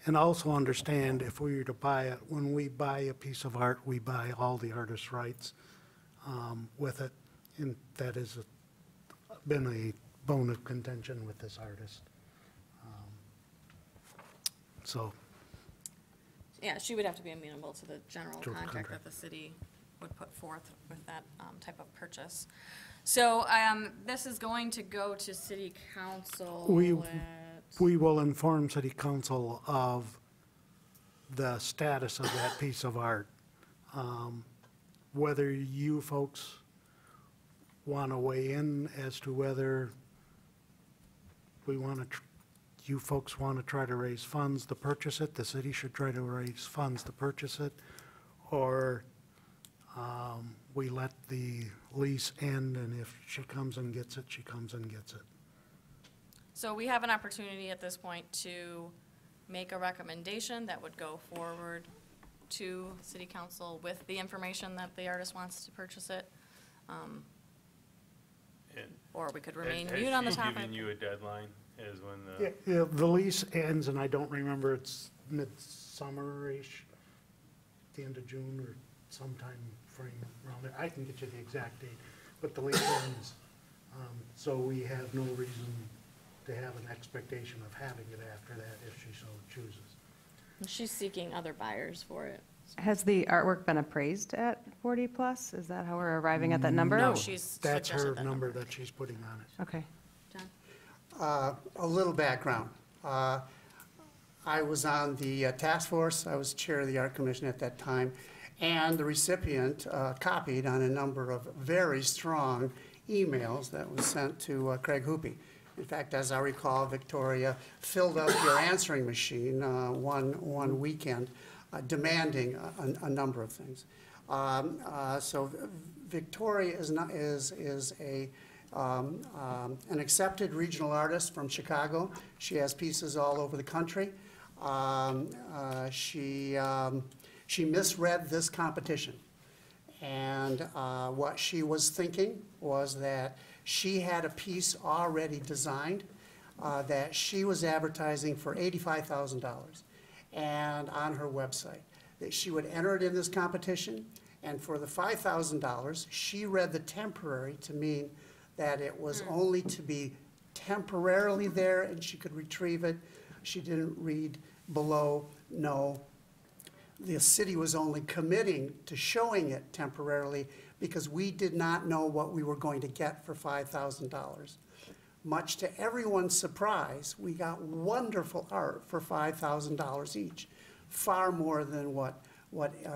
And also understand, if we were to buy it, when we buy a piece of art, we buy all the artist's rights with it, and that has been a bone of contention with this artist. So, Yeah, she would have to be amenable to the general To the contract contract. that the city would put forth with that type of purchase. So this is going to go to city council. we will inform city council of the status of that piece of art. Whether you folks want to weigh in as to whether we want to, you folks want to try to raise funds to purchase it, the city should try to raise funds to purchase it, or we let the lease end, and if she comes and gets it, she comes and gets it. So we have an opportunity at this point to make a recommendation that would go forward to city council with the information that the artist wants to purchase it. Or we could remain mute on the Has she topic. given you a deadline as when the? Yeah, the lease ends, and I don't remember, it's midsummer-ish, the end of June or sometime frame around there. I can get you the exact date, but the lease ends. So we have no reason to have an expectation of having it after that if she so chooses. She's seeking other buyers for it. Has the artwork been appraised at 40 plus? Is that how we're arriving at that number? No, she's That's her suggested that number that she's putting on it. Okay. John? A little background. I was on the task force. I was chair of the Art Commission at that time, and the recipient copied on a number of very strong emails that was sent to Craig Hoopy. In fact, as I recall, Victoria filled up your answering machine one weekend, demanding a number of things. So Victoria is an accepted regional artist from Chicago. She has pieces all over the country. She misread this competition. And what she was thinking was that she had a piece already designed that she was advertising for $85,000 and on her website. That she would enter it in this competition, And for the $5,000, she read the temporary to mean that it was only to be temporarily there and she could retrieve it. She didn't read below, no. The city was only committing to showing it temporarily because we did not know what we were going to get for $5,000. Much to everyone's surprise, we got wonderful art for $5,000 each, far more than what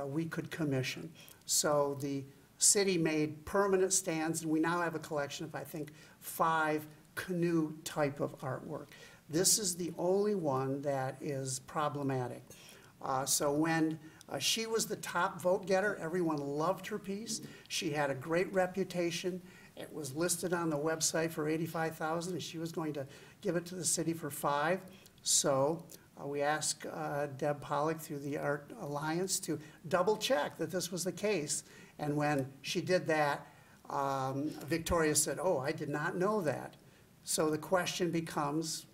we could commission. So the city made permanent stands, and we now have a collection of, I think, 5 canoe type of artwork. This is the only one that is problematic. So when she was the top vote getter, everyone loved her piece. She had a great reputation. It was listed on the website for $85,000, and she was going to give it to the city for $5,000. So we asked Deb Pollock through the Art Alliance to double check that this was the case. And when she did that, Victoria said, "Oh, I did not know that." So the question becomes,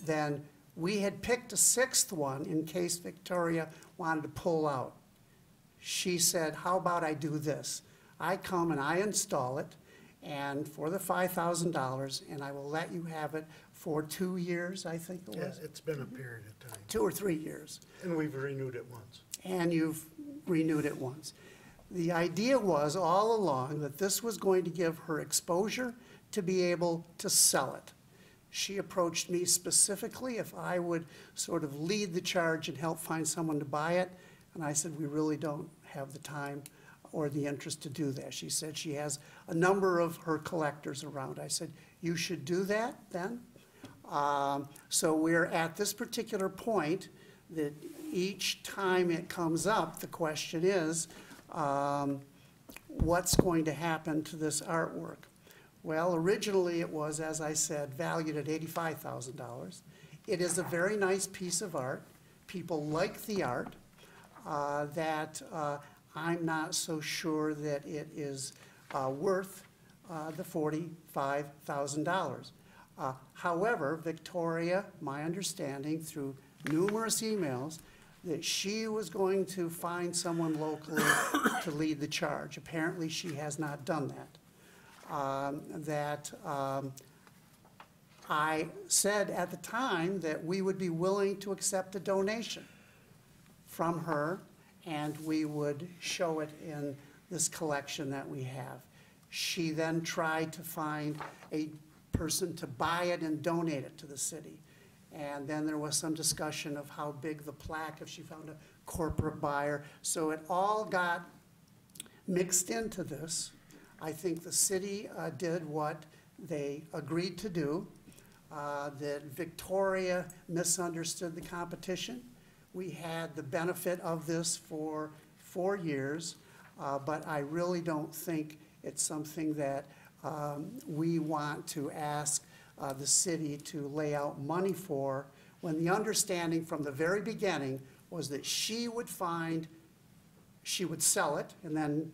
then we had picked a 6th one in case Victoria wanted to pull out. She said, "How about I do this? I come and I install it, and for the $5,000, and I will let you have it for 2 years," I think it Yeah, was. it's been a period of time, 2 or 3 years. and we've renewed it once. And you've renewed it once. The idea was all along that this was going to give her exposure to be able to sell it. She approached me specifically if I would sort of lead the charge and help find someone to buy it. And I said, we really don't have the time or the interest to do that. She said she has a number of her collectors around. I said, you should do that then. So we're at this particular point that each time it comes up, the question is, what's going to happen to this artwork? Well, originally it was, as I said, valued at $85,000. It is a very nice piece of art. People like the art. I'm not so sure that it is worth the $45,000. However, Victoria, my understanding through numerous emails, that she was going to find someone locally to lead the charge. Apparently, she has not done that. I said at the time that we would be willing to accept a donation from her, and we would show it in this collection that we have. She then tried to find a person to buy it and donate it to the city. And then there was some discussion of how big the plaque, if she found a corporate buyer. So it all got mixed into this. I think the city did what they agreed to do, that Victoria misunderstood the competition. We had the benefit of this for 4 years, but I really don't think it's something that we want to ask the city to lay out money for, when the understanding from the very beginning was that she would sell it, and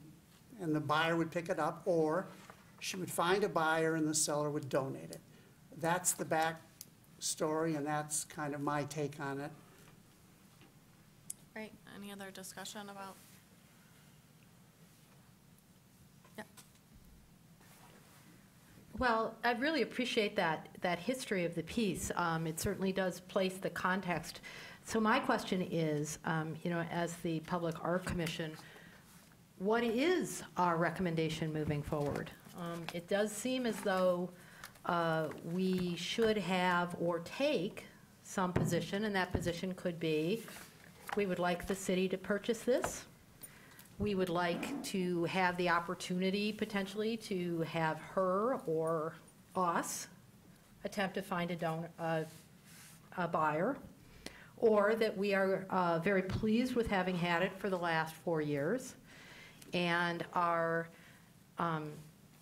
the buyer would pick it up, or she would find a buyer and the seller would donate it. That's the back story, and that's kind of my take on it. Right, any other discussion about? Yeah. Well, I really appreciate that history of the piece. It certainly does place the context. So my question is, as the Public Art Commission, what is our recommendation moving forward? It does seem as though we should have or take some position, and that position could be, we would like the city to purchase this. We would like to have the opportunity potentially to have her or us attempt to find a buyer, or that we are very pleased with having had it for the last 4 years and are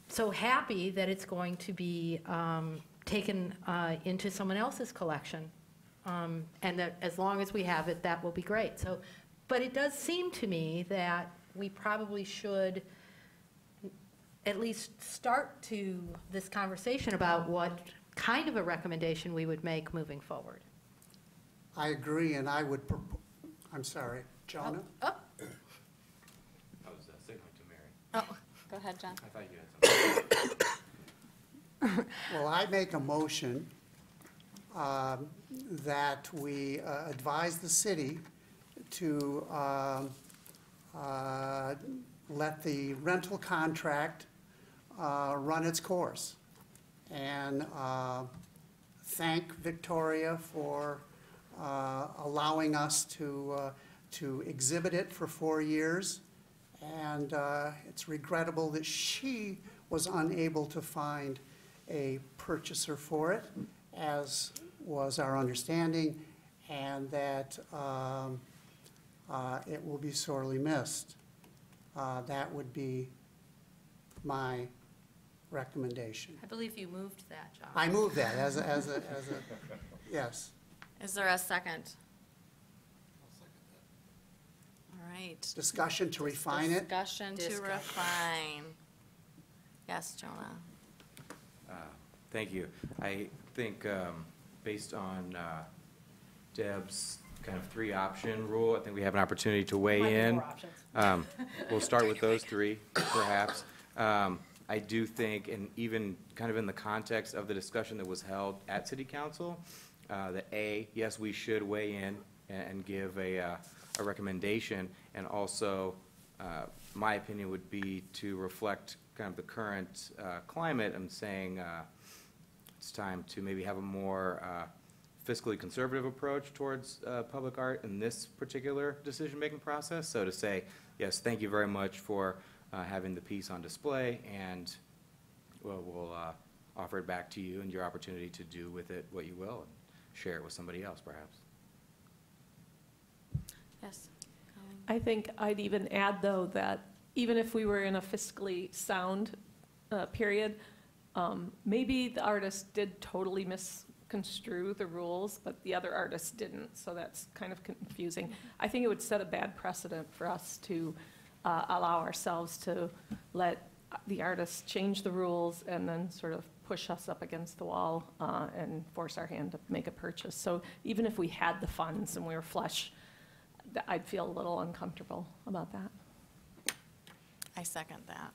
so happy that it's going to be taken into someone else's collection. And that as long as we have it, that will be great. So, but it does seem to me that we probably should at least start to this conversation about what kind of a recommendation we would make moving forward. I agree, and I would, I'm sorry, Jonah? Oh. I was saying my Oh, go ahead, John. I thought you had something. Well, I make a motion that we advise the city to let the rental contract run its course, and thank Victoria for allowing us to exhibit it for 4 years. And it's regrettable that she was unable to find a purchaser for it, as was our understanding, and that it will be sorely missed. That would be my recommendation. I believe you moved that, John. I move that as a, yes. Is there a second? All right. Discussion to refine it. Discussion to refine. Yes, Jonah. Thank you. I think based on Deb's kind of 3-option rule, I think we have an opportunity to weigh in. We'll start with those 3, perhaps. I do think, and even kind of in the context of the discussion that was held at City Council, that yes, we should weigh in and give a recommendation, and also my opinion would be to reflect kind of the current climate and saying it's time to maybe have a more fiscally conservative approach towards public art in this particular decision-making process. So to say, yes, thank you very much for having the piece on display, and we'll offer it back to you and your opportunity to do with it what you will and share it with somebody else, perhaps. Yes. Colleen? I think I'd even add, though, that even if we were in a fiscally sound period, maybe the artist did totally misconstrue the rules, but the other artists didn't, so that's kind of confusing. I think it would set a bad precedent for us to allow ourselves to let the artists change the rules and then sort of push us up against the wall and force our hand to make a purchase. So even if we had the funds and we were flush, I'd feel a little uncomfortable about that. I second that.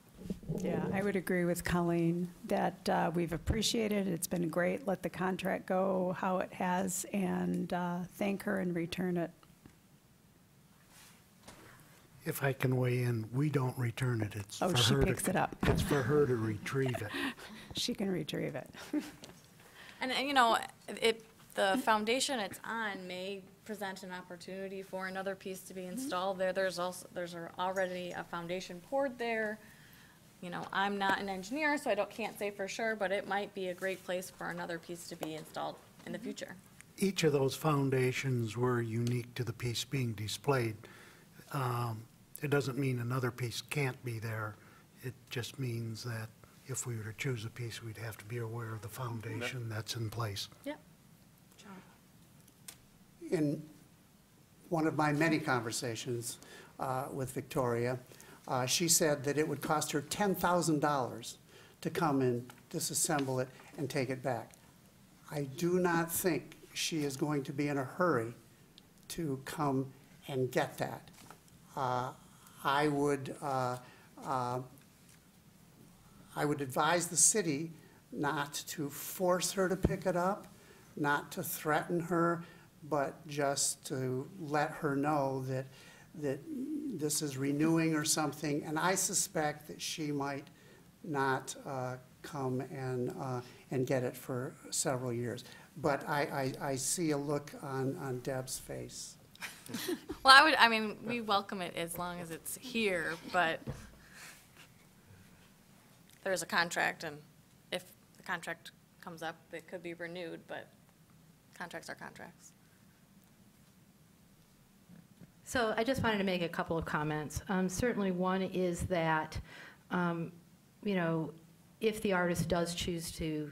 Yeah, I would agree with Colleen that we've appreciated it. It's been great. Let the contract go how it has, and thank her and return it. If I can weigh in, we don't return it. It's Oh, for she her to- picks it up. It's for her to retrieve it. She can retrieve it. And the foundation it's on may present an opportunity for another piece to be installed there. There's already a foundation poured there. I'm not an engineer, so can't say for sure, but it might be a great place for another piece to be installed in the future. Each of those foundations were unique to the piece being displayed. It doesn't mean another piece can't be there. It just means that if we were to choose a piece, we'd have to be aware of the foundation that's in place. Yep. In one of my many conversations with Victoria, she said that it would cost her $10,000 to come and disassemble it and take it back. I do not think she is going to be in a hurry to come and get that. I would advise the city not to force her to pick it up, not to threaten her, but just to let her know that this is renewing or something. And I suspect that she might not come and get it for several years. But I see a look on Deb's face. Well, we welcome it as long as it's here, but there's a contract, and if the contract comes up, it could be renewed, but contracts are contracts. So I just wanted to make a couple of comments. Certainly one is that, if the artist does choose to,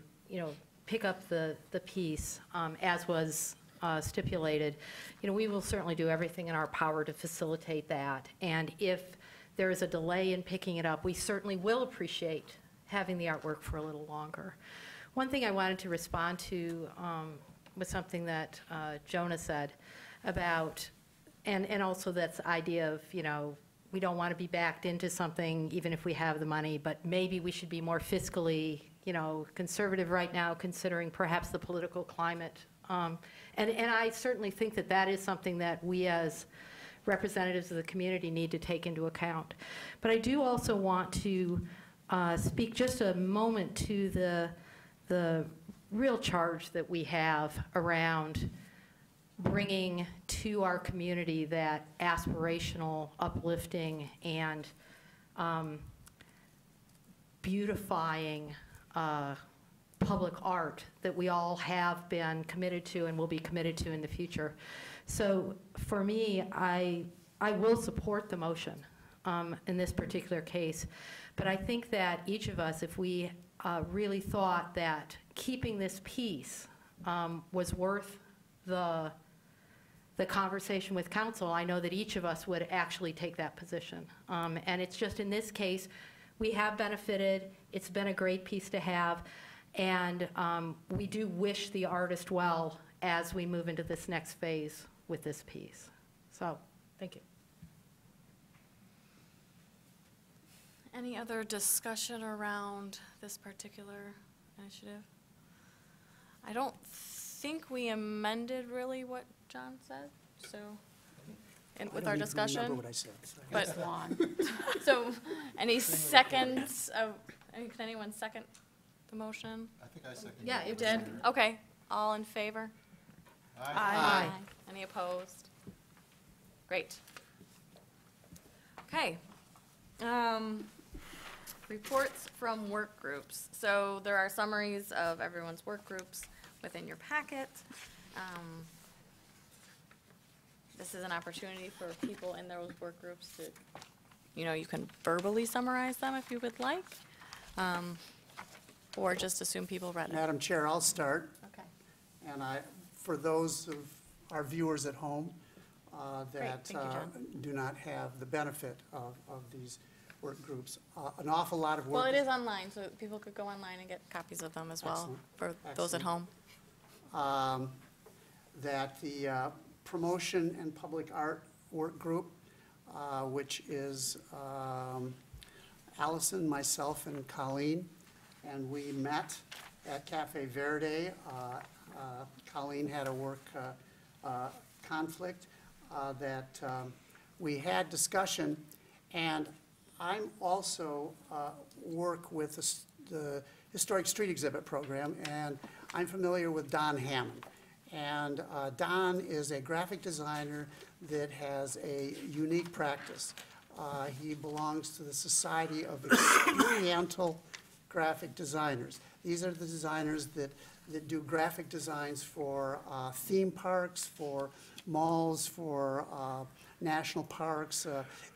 pick up the piece as was stipulated, we will certainly do everything in our power to facilitate that. And if there is a delay in picking it up, we certainly will appreciate having the artwork for a little longer. One thing I wanted to respond to was something that Jonah said about, and also that's idea of, we don't want to be backed into something even if we have the money, but maybe we should be more fiscally, conservative right now, considering perhaps the political climate. And I certainly think that that is something that we as representatives of the community need to take into account. But I do also want to speak just a moment to the real charge that we have around bringing to our community that aspirational, uplifting, and beautifying public art that we all have been committed to and will be committed to in the future. So for me, I will support the motion in this particular case, but I think that each of us, if we really thought that keeping this piece was worth the conversation with council, I know that each of us would actually take that position. And it's just in this case, we have benefited. It's been a great piece to have. And we do wish the artist well as we move into this next phase with this piece. So, thank you. Any other discussion around this particular initiative? I don't think we amended really what John said, so, and with our discussion. I don't even remember what I said. So. But It's long. So, any seconds can anyone second the motion? I think I seconded. Yeah, You did? Okay, all in favor? Aye. Any opposed? Great. Okay. Reports from work groups. So there are summaries of everyone's work groups within your packet. This is an opportunity for people in those work groups to, you can verbally summarize them if you would like, or just assume people read it. Madam Chair, I'll start. Okay. And for those of our viewers at home that Thank you, John. do not have the benefit of these work groups, an awful lot of work. Well, it is online, so people could go online and get copies of them as well Excellent. for those at home. That the Promotion and Public Art Work Group, which is Allison, myself, and Colleen, and we met at Cafe Verde. Colleen had a work conflict that we had discussion, and I'm also work with the Historic Street Exhibit Program, and I'm familiar with Don Hammond. And Don is a graphic designer that has a unique practice. He belongs to the Society of Experiential Graphic Designers. These are the designers that do graphic designs for theme parks, for malls, for national parks,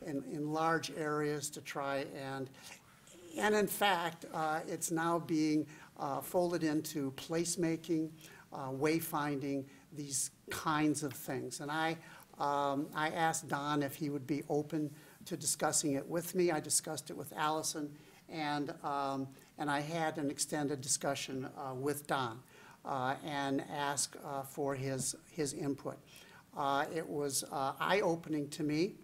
in large areas to try and in fact, it's now being folded into placemaking, wayfinding, these kinds of things. And I asked Don if he would be open to discussing it with me. I discussed it with Allison, and I had an extended discussion with Don and asked for his input. It was eye-opening to me,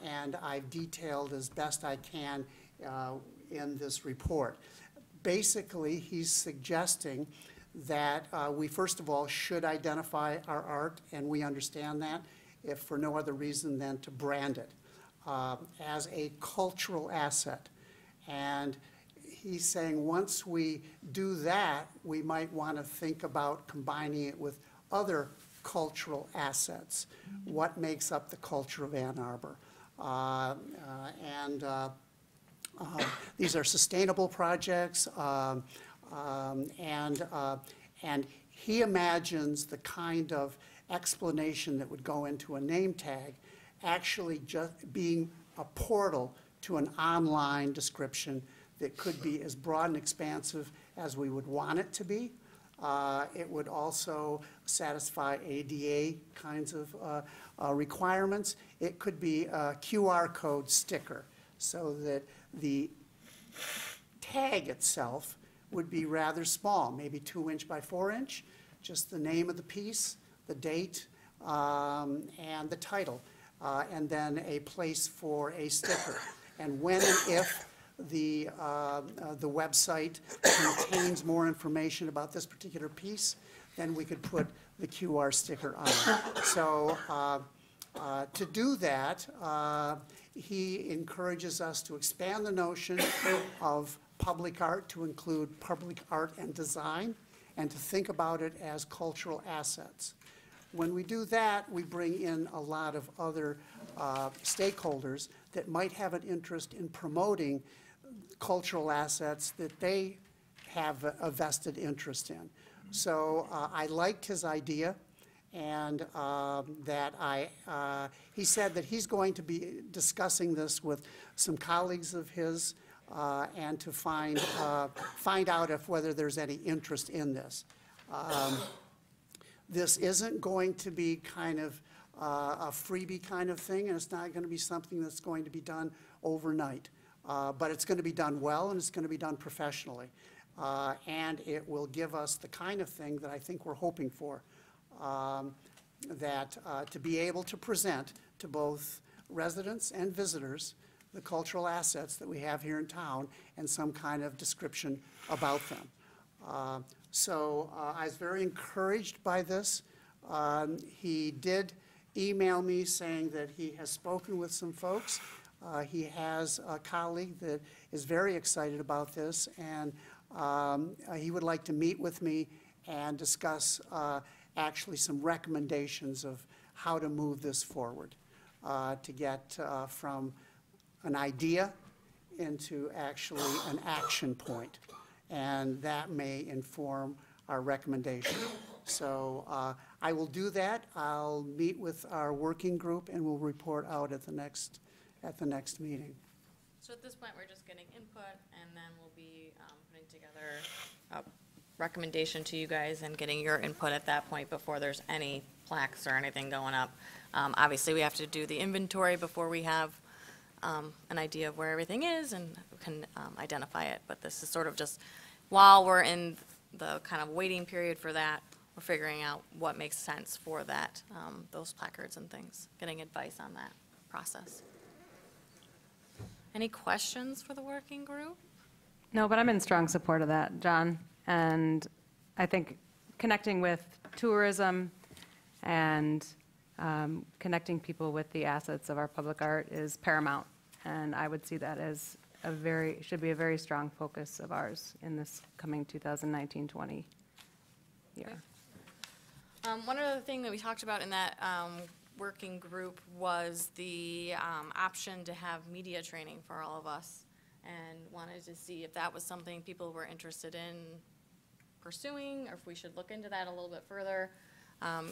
and I've detailed as best I can in this report. Basically, he's suggesting that we first of all should identify our art, and we understand that, if for no other reason than to brand it as a cultural asset. And he's saying once we do that, we might want to think about combining it with other cultural assets. What makes up the culture of Ann Arbor? These are sustainable projects, and he imagines the kind of explanation that would go into a name tag actually just being a portal to an online description that could be as broad and expansive as we would want it to be. It would also satisfy ADA kinds of requirements. It could be a QR code sticker so that the tag itself would be rather small, maybe 2 inch by 4 inch, just the name of the piece, the date, and the title. and then a place for a sticker. And when and if the website contains more information about this particular piece, then we could put the QR sticker on it. So to do that, he encourages us to expand the notion of public art to include public art and design, and to think about it as cultural assets. When we do that, we bring in a lot of other stakeholders that might have an interest in promoting cultural assets that they have a vested interest in. So I liked his idea, and he said that he's going to be discussing this with some colleagues of his and to find out if whether there's any interest in this. This isn't going to be kind of a freebie kind of thing, and it's not going to be something that's going to be done overnight. But it's going to be done well, and it's going to be done professionally. And it will give us the kind of thing that I think we're hoping for, to be able to present to both residents and visitors the cultural assets that we have here in town and some kind of description about them. So I was very encouraged by this. He did email me saying that he has spoken with some folks. He has a colleague that is very excited about this, and he would like to meet with me and discuss actually some recommendations of how to move this forward, to get from an idea into actually an action point, and that may inform our recommendation. So I will do that. I'll meet with our working group, and we'll report out at the next meeting. So at this point, we're just getting input, and then we'll be putting together a recommendation to you guys and getting your input at that point before there's any plaques or anything going up. Obviously, we have to do the inventory before we have an idea of where everything is and can identify it. But this is sort of just, while we're in the kind of waiting period for that, we're figuring out what makes sense for that, those placards and things, getting advice on that process. Any questions for the working group? No, but I'm in strong support of that, John. And I think connecting with tourism and connecting people with the assets of our public art is paramount. And I would see that as should be a very strong focus of ours in this coming 2019-20 year. One other thing that we talked about in that working group was the option to have media training for all of us, and wanted to see if that was something people were interested in pursuing, or if we should look into that a little bit further.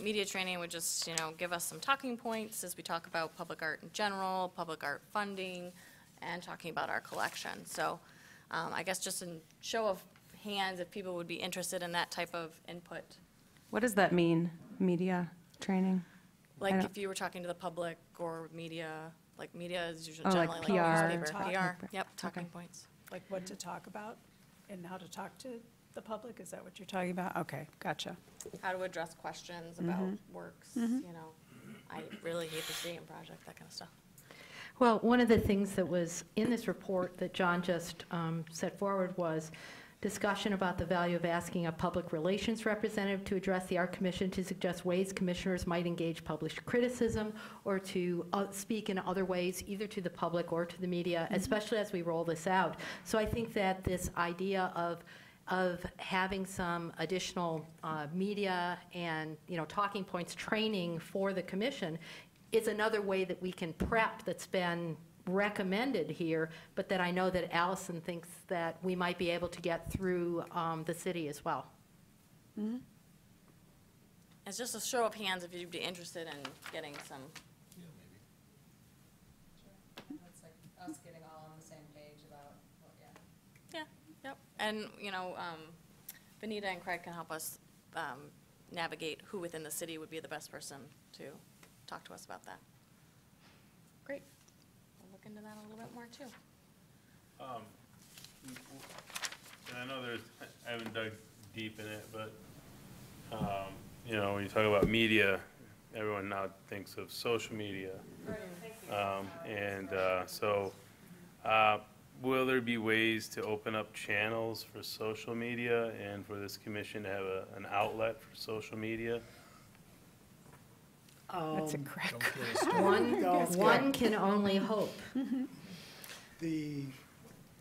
Media training would just, give us some talking points as we talk about public art in general, public art funding, and talking about our collection. So I guess just a show of hands if people would be interested in that type of input. What does that mean, media training? Like if you were talking to the public or media, like media is usually like generally PR. newspaper. Talking PR, yep, talking Okay. points. Like what to talk about and how to talk to the public? Is that what you're talking about? Okay, gotcha. How to address questions about works, I really hate the stadium project, that kind of stuff. Well, one of the things that was in this report that John just set forward was discussion about the value of asking a public relations representative to address the Art Commission to suggest ways commissioners might engage published criticism or to speak in other ways, either to the public or to the media, especially as we roll this out. So I think that this idea of having some additional media and, talking points training for the commission is another way that we can prep that's been recommended here, but that I know that Allison thinks that we might be able to get through the city as well. It's just a show of hands if you'd be interested in getting some. That's like us getting all on the same page about, Yeah, yep. And, Benita and Craig can help us navigate who within the city would be the best person to talk to us about that. Great. We'll look into that a little bit more, too. And I know I haven't dug deep in it, but, when you talk about media, everyone now thinks of social media. Will there be ways to open up channels for social media and for this commission to have an outlet for social media? That's a crack. One can only hope. The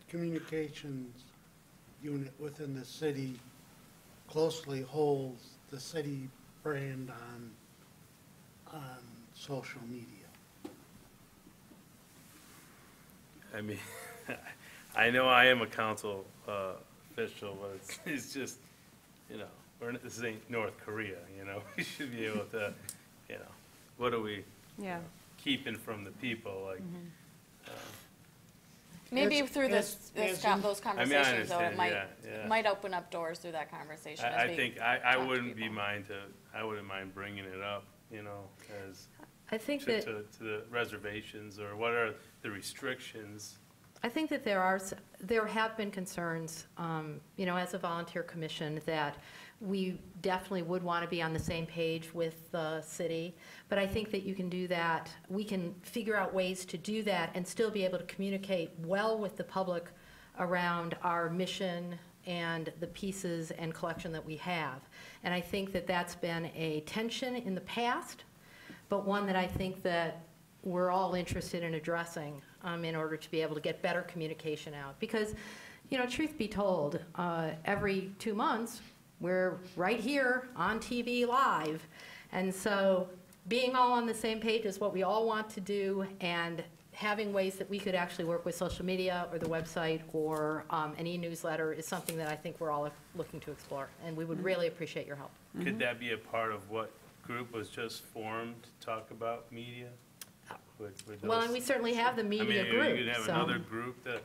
communications unit within the city closely holds the city brand on social media. I mean, I know I am a council official, but it's just, you know, this ain't North Korea, you know? We should be able to, you know, what are we Yeah. keeping from the people, like, Maybe As- through as- those as conversations, though, it understand, might, yeah. might open up doors through that conversation. as I we think, talk I to wouldn't be people. I wouldn't mind bringing it up, you know, as, I think to, that. to the reservations, or what are the restrictions? I think that there have been concerns, you know, as a volunteer commission, that we definitely would want to be on the same page with the city. But I think that you can do that, we can figure out ways to do that and still be able to communicate well with the public around our mission and the pieces and collection that we have. And I think that that's been a tension in the past, but one that I think that we're all interested in addressing in order to be able to get better communication out. Because, you know, truth be told, every 2 months, we're right here on TV live. And so being all on the same page is what we all want to do, and having ways that we could actually work with social media or the website or an e-newsletter is something that I think we're all looking to explore, and we would really appreciate your help. Could that be a part of what group was just formed to talk about media? With Well, and those- we certainly have the media I mean, group, you could have so- another group to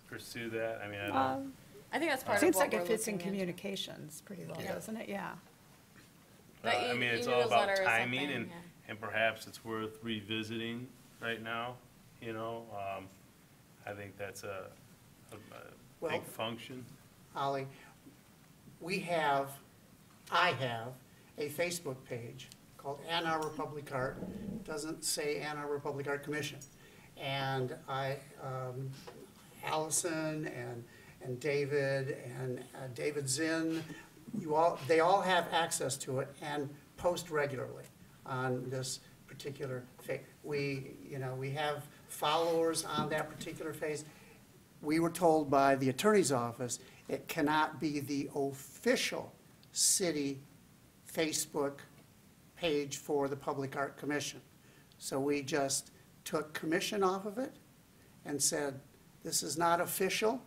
pursue that, I mean, I don't. I think that's part of Seems what like we're it fits in looking into. communications pretty well, doesn't it? Yeah. The I mean, it's all e-newsletter about is timing, something, and, yeah. and perhaps it's worth revisiting right now, you know? I think that's a Well- big function. Ollie, I have a Facebook page called Ann Arbor Public Art. Doesn't say Ann Arbor Public Art Commission. And Allison and David and David Zinn, they all have access to it and post regularly on this particular we have followers on that particular phase. We were told by the attorney's office, it cannot be the official city Facebook page for the Public Art Commission. So we just took commission off of it and said, this is not official,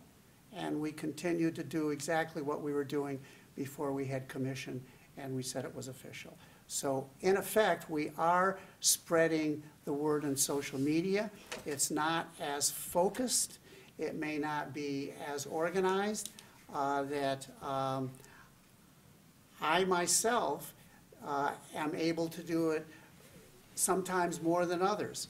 and we continued to do exactly what we were doing before we had commission, and we said it was official. So in effect, we are spreading the word on social media. It's not as focused. It may not be as organized, that I myself am able to do it sometimes more than others.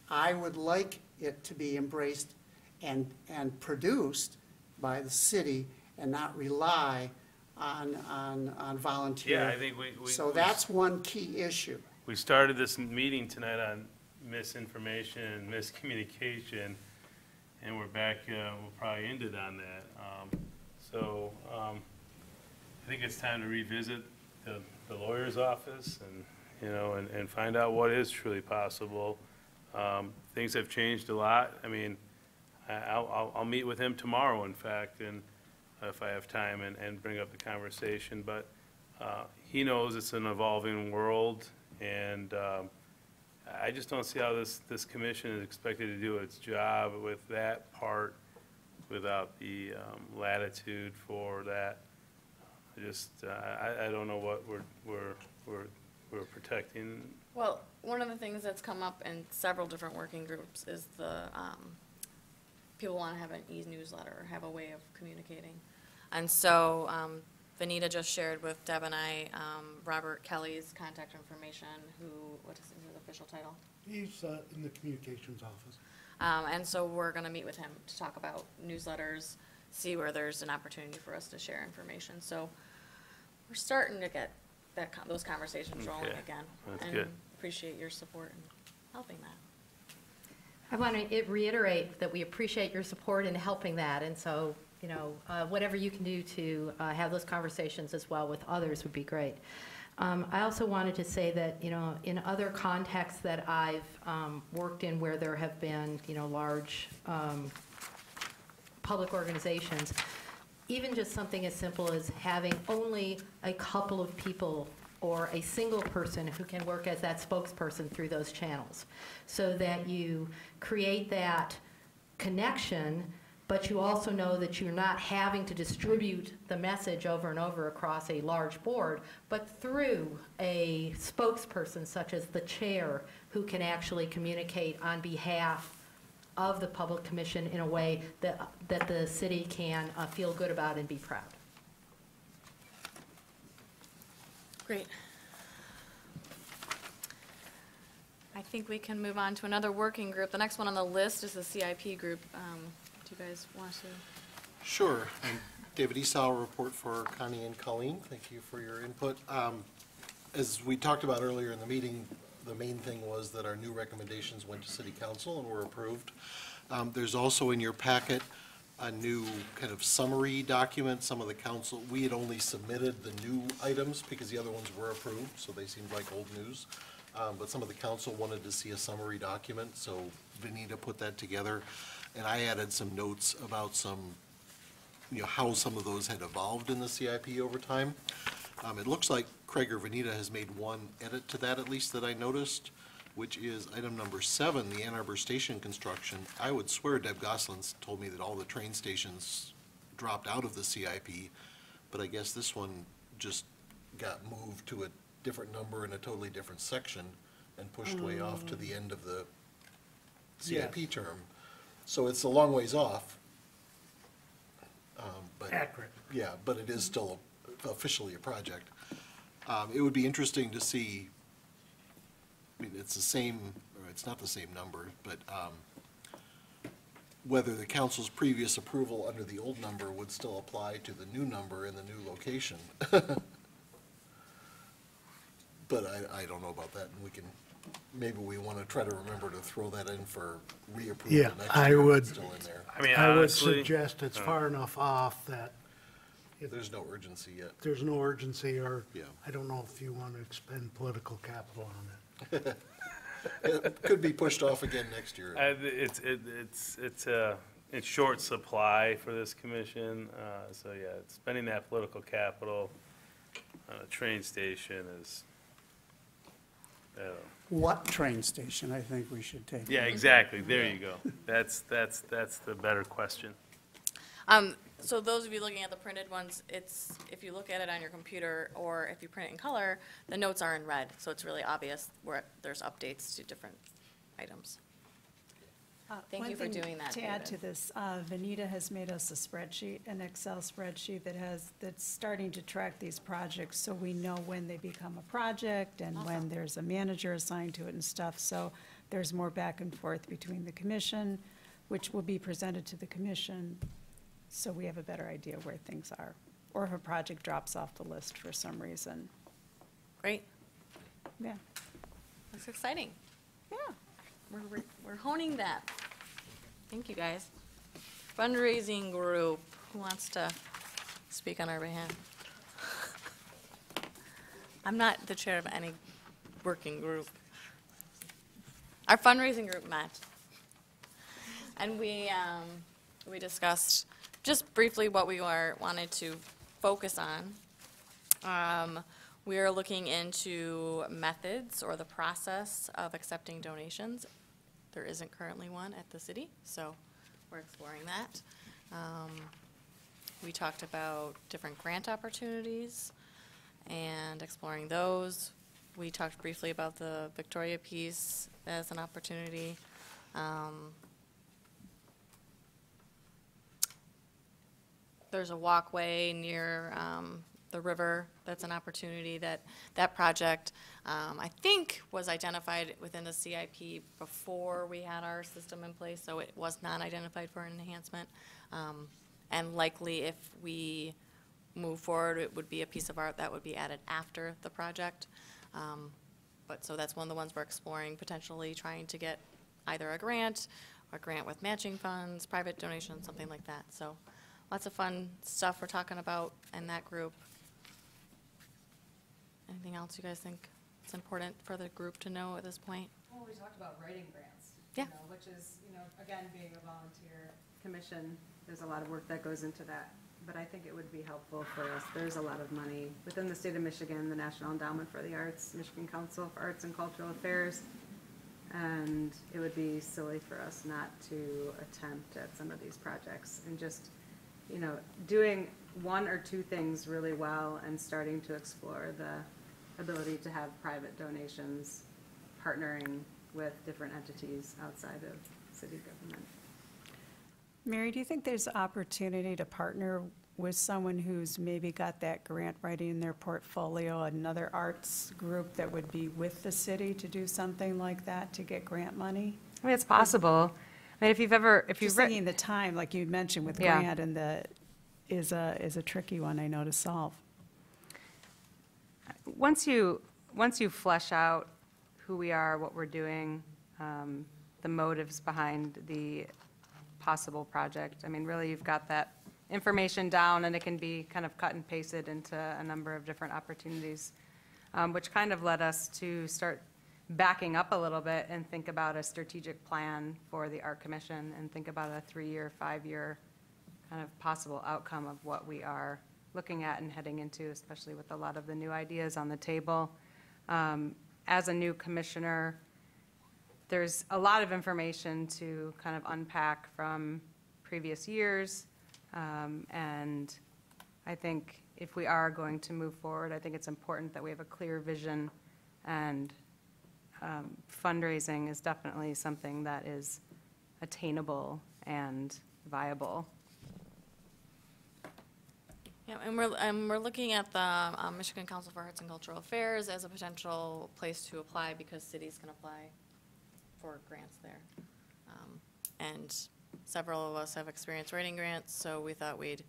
I would like it to be embraced and produced by the city and not rely on volunteer. Yeah, I think we. So that's one key issue. We started this meeting tonight on misinformation and miscommunication, and we're back, we'll probably end it on that. I think it's time to revisit the lawyer's office and find out what is truly possible. Things have changed a lot. I mean, I'll meet with him tomorrow, in fact, and if I have time, and bring up the conversation. But he knows it's an evolving world, and I just don't see how this commission is expected to do its job with that part without the latitude for that. I don't know what we're protecting. Well, one of the things that's come up in several different working groups is the, people want to have an e-newsletter, or have a way of communicating. And so, Vanita just shared with Deb and I, Robert Kelly's contact information, what is his official title? He's in the communications office. And so we're gonna meet with him to talk about newsletters, see where there's an opportunity for us to share information. So we're starting to get those conversations rolling Okay. again. That's And good. appreciate your support in helping that. I want to reiterate that we appreciate your support in helping that, and so, you know, whatever you can do to have those conversations as well with others would be great. I also wanted to say that, you know, in other contexts that I've worked in where there have been, you know, large public organizations, even just something as simple as having only a couple of people or a single person who can work as that spokesperson through those channels, so that you create that connection, but you also know that you're not having to distribute the message over and over across a large board, but through a spokesperson such as the chair who can actually communicate on behalf of the public commission in a way that the city can feel good about and be proud. Great. I think we can move on to another working group. The next one on the list is the CIP group. Do you guys want to? Sure. I'm David Esau, report for Connie and Colleen. Thank you for your input. As we talked about earlier in the meeting, the main thing was that our new recommendations went to City Council and were approved. There's also in your packet a new kind of summary document. Some of the council, we had only submitted the new items because the other ones were approved, so they seemed like old news. But some of the council wanted to see a summary document, so Vanita put that together. And I added some notes about some, you know, how some of those had evolved in the CIP over time. It looks like Craig or Vanita has made one edit to that, at least that I noticed, which is item number 7, the Ann Arbor Station construction. I would swear Deb Goslin's told me that all the train stations dropped out of the CIP, but I guess this one just got moved to a different number in a totally different section and pushed way off to the end of the CIP Yes. term. So it's a long ways off. But Accurate. yeah, but it is still officially a project. It would be interesting to see, I mean, it's the same, or it's not the same number, but whether the council's previous approval under the old number would still apply to the new number in the new location. But I don't know about that, and we can, maybe we want to try to remember to throw that in for reapproval Yeah, next year. I if would- it's still in there. I mean, I would honestly, suggest it's far enough off that There's no urgency yet. there's no urgency, or Yeah. I don't know if you want to expend political capital on it. It could be pushed off again next year. it's in short supply for this commission, so yeah, spending that political capital on a train station is, What train station, I think we should take. yeah, exactly, there you go. That's the better question. So those of you looking at the printed ones, it's, if you look at it on your computer or if you print it in color, the notes are in red, so it's really obvious where there's updates to different items. Thank you for doing that, To add to David. this, Vanita has made us a spreadsheet, an Excel spreadsheet that's starting to track these projects, so we know when they become a project and when there's a manager assigned to it and stuff. So there's more back and forth between the commission, which will be presented to the commission, so we have a better idea where things are. Or if a project drops off the list for some reason. Great, Yeah, that's exciting. yeah. We're honing that. Thank you, guys. Fundraising group, who wants to speak on our behalf? I'm not the chair of any working group. Our fundraising group met, and we discussed just briefly what we wanted to focus on. We are looking into methods or the process of accepting donations. There isn't currently one at the city, so we're exploring that. We talked about different grant opportunities and exploring those. We talked briefly about the Victoria piece as an opportunity. There's a walkway near the river that's an opportunity that project, I think, was identified within the CIP before we had our system in place, so it was not identified for an enhancement. And likely, if we move forward, it would be a piece of art that would be added after the project. but, so that's one of the ones we're exploring, potentially trying to get either a grant with matching funds, private donations, something like that. So lots of fun stuff we're talking about in that group. Anything else you guys think it's important for the group to know at this point? Well, we talked about writing grants. Yeah. Which is, again, being a volunteer commission, there's a lot of work that goes into that. But I think it would be helpful for us. There's a lot of money within the state of Michigan, the National Endowment for the Arts, Michigan Council for Arts and Cultural Affairs. And it would be silly for us not to attempt at some of these projects and just, doing one or two things really well and starting to explore the ability to have private donations, partnering with different entities outside of city government. Mary, do you think there's opportunity to partner with someone who's maybe got that grant writing in their portfolio, another arts group that would be with the city to do something like that to get grant money? I mean, it's possible. I mean, if you've Just thinking the time, like you mentioned with Yeah. grant, and is a tricky one, I know, to solve. Once you flesh out who we are, what we're doing, the motives behind the possible project, I mean, really, you've got that information down, and it can be kind of cut and pasted into a number of different opportunities, which kind of led us to start backing up a little bit and think about a strategic plan for the Art Commission and think about a 3-year, 5-year kind of possible outcome of what we are looking at and heading into, especially with a lot of the new ideas on the table. As a new commissioner, there's a lot of information to kind of unpack from previous years. And I think if we are going to move forward, I think it's important that we have a clear vision, and fundraising is definitely something that is attainable and viable. Yeah, and we're looking at the Michigan Council for Arts and Cultural Affairs as a potential place to apply, because cities can apply for grants there. And several of us have experience writing grants, so we thought we'd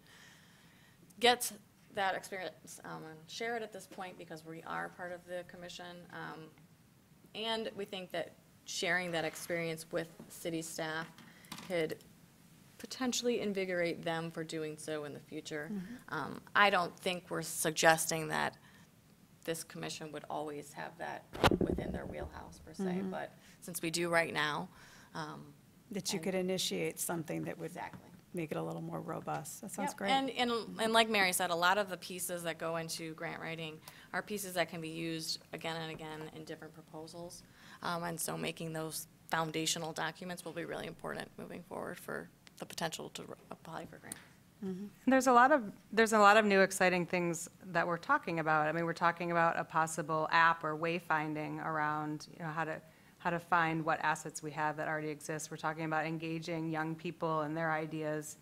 get that experience and share it at this point, because we are part of the commission. And we think that sharing that experience with city staff could potentially invigorate them for doing so in the future. I don't think we're suggesting that this commission would always have that within their wheelhouse per se, but since we do right now. That you could initiate something that would Exactly. make it a little more robust. That sounds Yep. great. And like Mary said, a lot of the pieces that go into grant writing are pieces that can be used again and again in different proposals. And so making those foundational documents will be really important moving forward for the potential to apply for grants. There's a lot of new exciting things that we're talking about. I mean, we're talking about a possible app or wayfinding around, how to find what assets we have that already exist. We're talking about engaging young people and their ideas.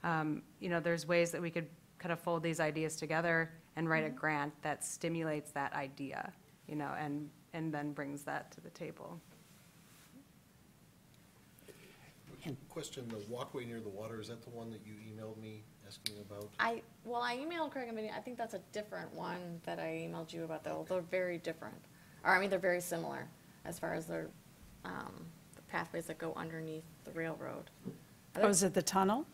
There's ways that we could kind of fold these ideas together and write a grant that stimulates that idea, and then brings that to the table. Question, the walkway near the water, is that the one that you emailed me asking about? I emailed Craig and Vinny. I think that's a different one that I emailed you about, though. They're very different. They're very similar as far as the pathways that go underneath the railroad. Oh, is it the tunnel?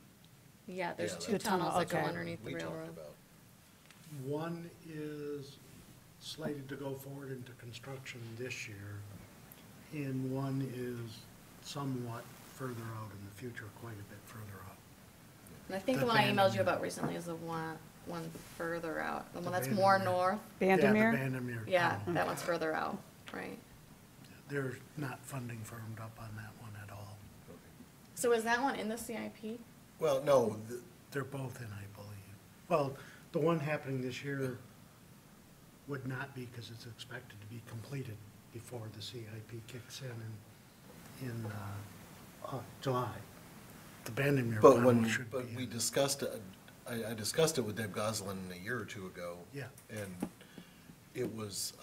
Yeah, there's Yeah, two the tunnel, tunnels that go okay. underneath the We talked railroad. about. One is slated to go forward into construction this year, and one is somewhat further out in the future, quite a bit further out. And I think The the one I emailed you Vandermeer. about recently is the one further out, the one The that's more Vandermeer. north. Vandermeer? Yeah, the Vandermeer Yeah, tunnel. that one's further out, right? There's not funding firmed up on that one at all. So is that one in the CIP? Well, no, They're both in, I believe. Well, the one happening this year would not be, because it's expected to be completed before the CIP kicks in July. The Vandermeer but tunnel should be. we discussed, I discussed it with Deb Goslin a year or two ago. Yeah. And it was,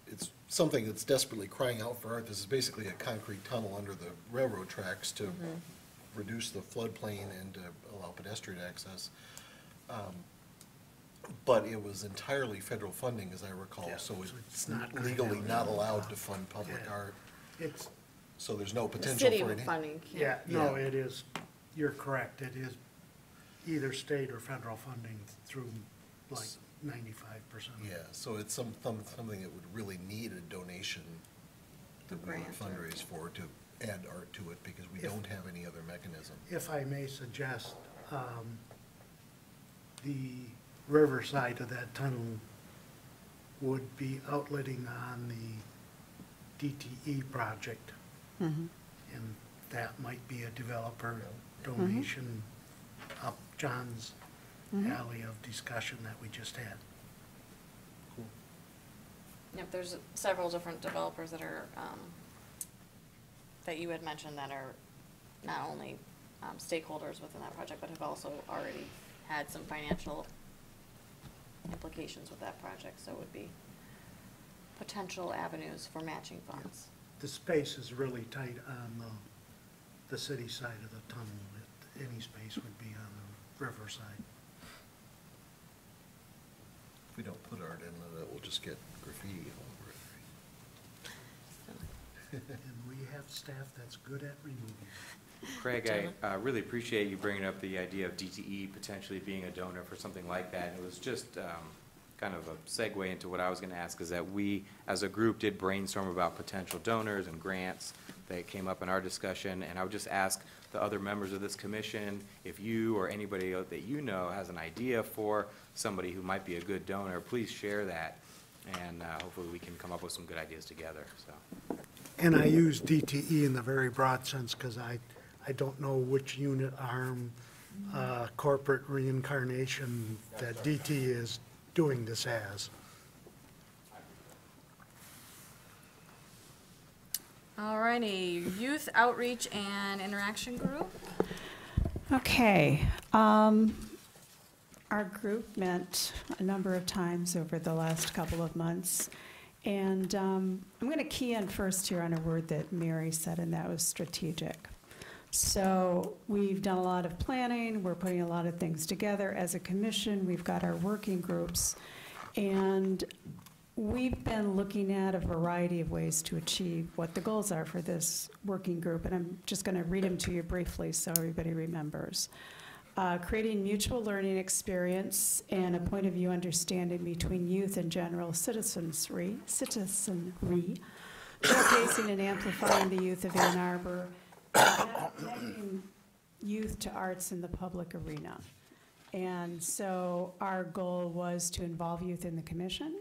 it's something that's desperately crying out for art. This is basically a concrete tunnel under the railroad tracks to reduce the floodplain and to allow pedestrian access. But it was entirely federal funding, as I recall, Yeah, so so it's it's not legally gonna not have- allowed to fund public Yeah. art, It's, so there's no The potential city for any. funding yeah, can't. no, Yeah. it is, you're correct, it is either state or federal funding through like 95%. Yeah, so it's something that would really need a donation that we would Grant or- fundraise for to add art to it, because we If- don't have any other mechanism. If I may suggest, the riverside of that tunnel would be outletting on the DTE project. And that might be a developer donation up John's alley of discussion that we just had. Yep, there's several different developers that are, that you had mentioned that are not only stakeholders within that project, but have also already had some financial implications with that project, so it would be potential avenues for matching funds. The space is really tight on the city side of the tunnel. Any space would be on the riverside. If we don't put art in it, we'll just get graffiti all over it. And we have staff that's good at removing. Craig, I really appreciate you bringing up the idea of DTE potentially being a donor for something like that. And it was just kind of a segue into what I was going to ask, is that we, as a group, did brainstorm about potential donors and grants that came up in our discussion. And I would just ask the other members of this commission, if you or anybody that you know has an idea for somebody who might be a good donor, please share that. And hopefully we can come up with some good ideas together, so. And I use DTE in the very broad sense because I don't know which unit arm, corporate reincarnation that DT is doing this as. All righty, Youth Outreach and Interaction Group. Okay. Our group met a number of times over the last couple of months. And I'm going to key in first here on a word that Mary said, and that was strategic. So we've done a lot of planning. We're putting a lot of things together. As a commission, we've got our working groups. And we've been looking at a variety of ways to achieve what the goals are for this working group. And I'm just going to read them to you briefly so everybody remembers. Creating mutual learning experience and a point of view understanding between youth and general citizenry, showcasing and amplifying the youth of Ann Arbor, connecting youth to arts in the public arena. And so our goal was to involve youth in the commission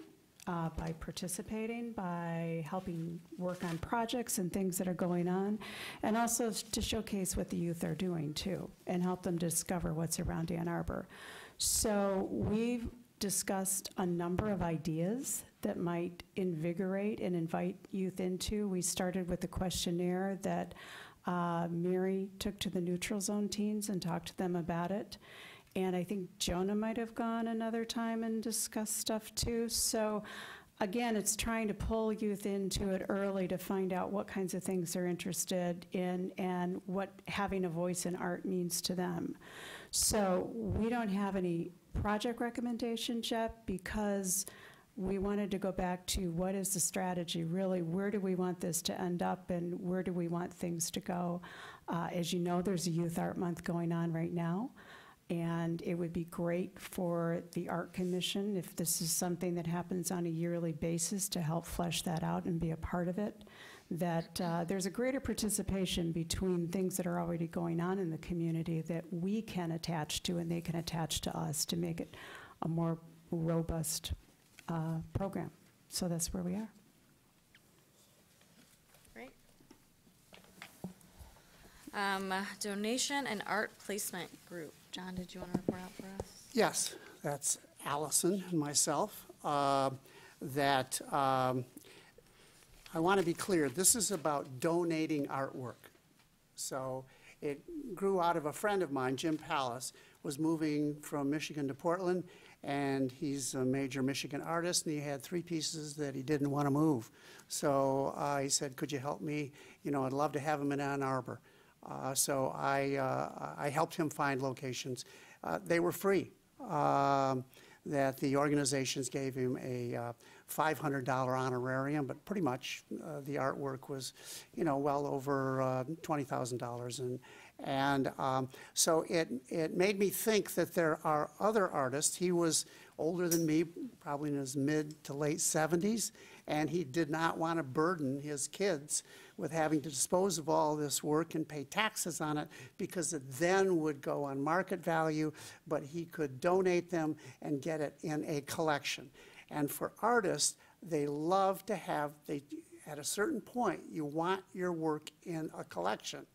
by participating, by helping work on projects and things that are going on, and also to showcase what the youth are doing too, and help them discover what's around Ann Arbor. So we've discussed a number of ideas that might invigorate and invite youth into. We started with a questionnaire that Mary took to the neutral zone teens and talked to them about it. And I think Jonah might have gone another time and discussed stuff too. So again, it's trying to pull youth into it early to find out what kinds of things they're interested in and what having a voice in art means to them. So we don't have any project recommendations yet because we wanted to go back to what is the strategy, really, where do we want this to end up and where do we want things to go? As you know, there's a Youth Art Month going on right now. And it would be great for the Art Commission, if this is something that happens on a yearly basis, to help flesh that out and be a part of it, that there's a greater participation between things that are already going on in the community that we can attach to and they can attach to us to make it a more robust program. So that's where we are. Great. Donation and Art Placement Group. John, did you want to report out for us? Yes, that's Allison and myself. I want to be clear, this is about donating artwork. So it grew out of a friend of mine, Jim Pallas, was moving from Michigan to Portland, and he's a major Michigan artist, and he had 3 pieces that he didn't want to move. So he said, could you help me? You know, I'd love to have them in Ann Arbor. So I helped him find locations. They were free. that the organizations gave him a $500 honorarium, but pretty much the artwork was, well over $20,000. So it made me think that there are other artists. He was older than me, probably in his mid to late 70s, and he did not want to burden his kids with having to dispose of all this work and pay taxes on it, because it then would go on market value, but he could donate them and get it in a collection. And for artists, they love to have, at a certain point, you want your work in a collection.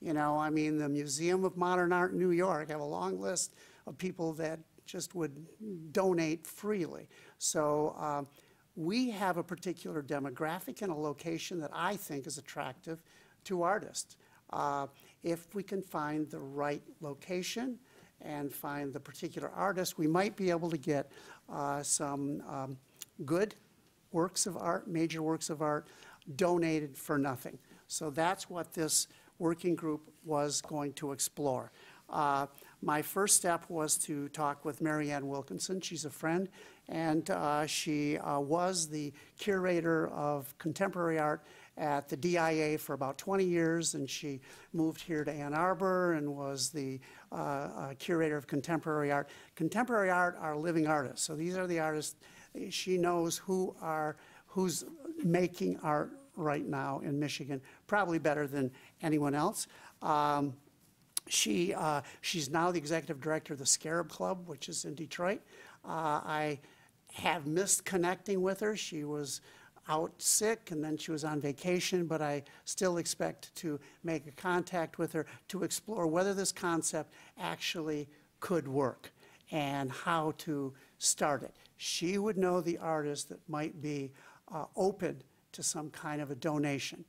The Museum of Modern Art in New York have a long list of people that just would donate freely. So we have a particular demographic and a location that I think is attractive to artists. If we can find the right location and find the particular artist, we might be able to get some good works of art, major works of art, donated for nothing. So that's what this working group was going to explore. My first step was to talk with Mary Ann Wilkinson. She's a friend, and she was the curator of contemporary art at the DIA for about 20 years, and she moved here to Ann Arbor and was the curator of contemporary art. Contemporary art are living artists, so these are the artists. She knows who's making art right now in Michigan, probably better than anyone else. She's now the executive director of the Scarab Club, which is in Detroit. I have missed connecting with her. She was out sick, and then she was on vacation, but I still expect to make a contact with her to explore whether this concept actually could work and how to start it. She would know the artist that might be open to some kind of a donation.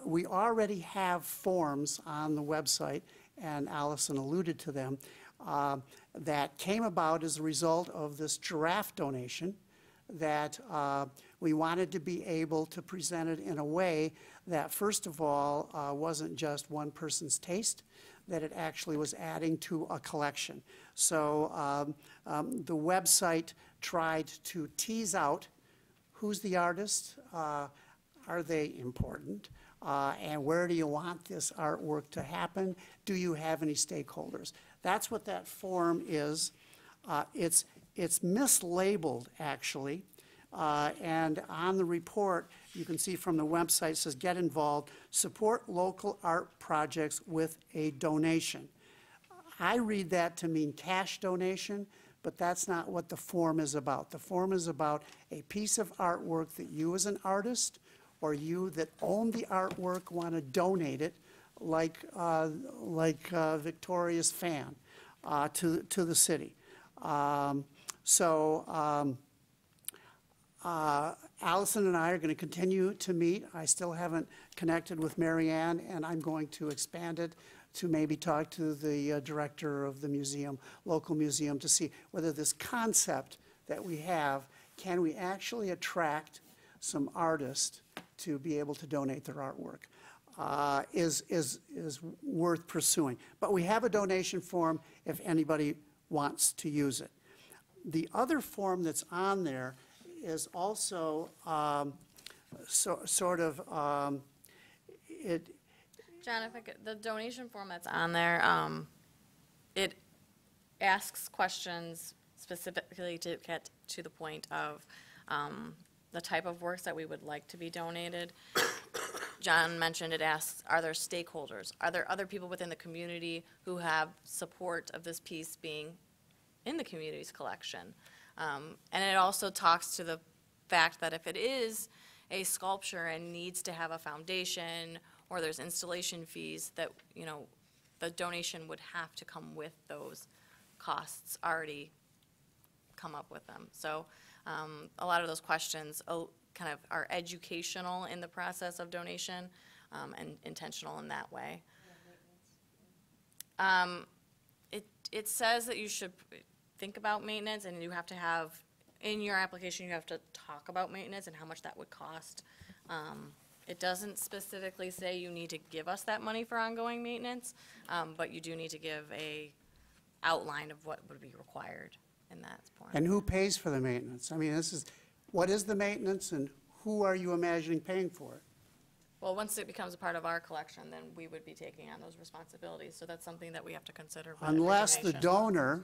We already have forms on the website, and Allison alluded to them, that came about as a result of this giraffe donation, that we wanted to be able to present it in a way that, first of all, wasn't just one person's taste, that it actually was adding to a collection. So the website tried to tease out who's the artist, are they important, and where do you want this artwork to happen? Do you have any stakeholders? That's what that form is. It's mislabeled, actually, and on the report, you can see from the website, it says, get involved, support local art projects with a donation. I read that to mean cash donation, but that's not what the form is about. The form is about a piece of artwork that you as an artist or you that own the artwork want to donate it, like Victoria's fan, to the city. Allison and I are going to continue to meet. I still haven't connected with Mary Ann, and I'm going to expand it to maybe talk to the director of the museum, local museum, to see whether this concept that we have, can we actually attract some artists to be able to donate their artwork, is worth pursuing. But we have a donation form if anybody wants to use it. The other form that's on there is also John, if I could, the donation form that's on there, it asks questions specifically to get to the point of the type of works that we would like to be donated. John mentioned it asks, are there stakeholders? Are there other people within the community who have support of this piece being in the community's collection? And it also talks to the fact that if it is a sculpture and needs to have a foundation or there's installation fees, that, the donation would have to come with those costs already come up with them. So a lot of those questions kind of are educational in the process of donation and intentional in that way. It says that you should think about maintenance, and you have to have, in your application, you have to talk about maintenance and how much that would cost. It doesn't specifically say you need to give us that money for ongoing maintenance, but you do need to give a outline of what would be required in that point. And who pays for the maintenance? I mean, what is the maintenance and who are you imagining paying for it? Well, once it becomes a part of our collection, then we would be taking on those responsibilities, so that's something that we have to consider. with every Unless the donation. donor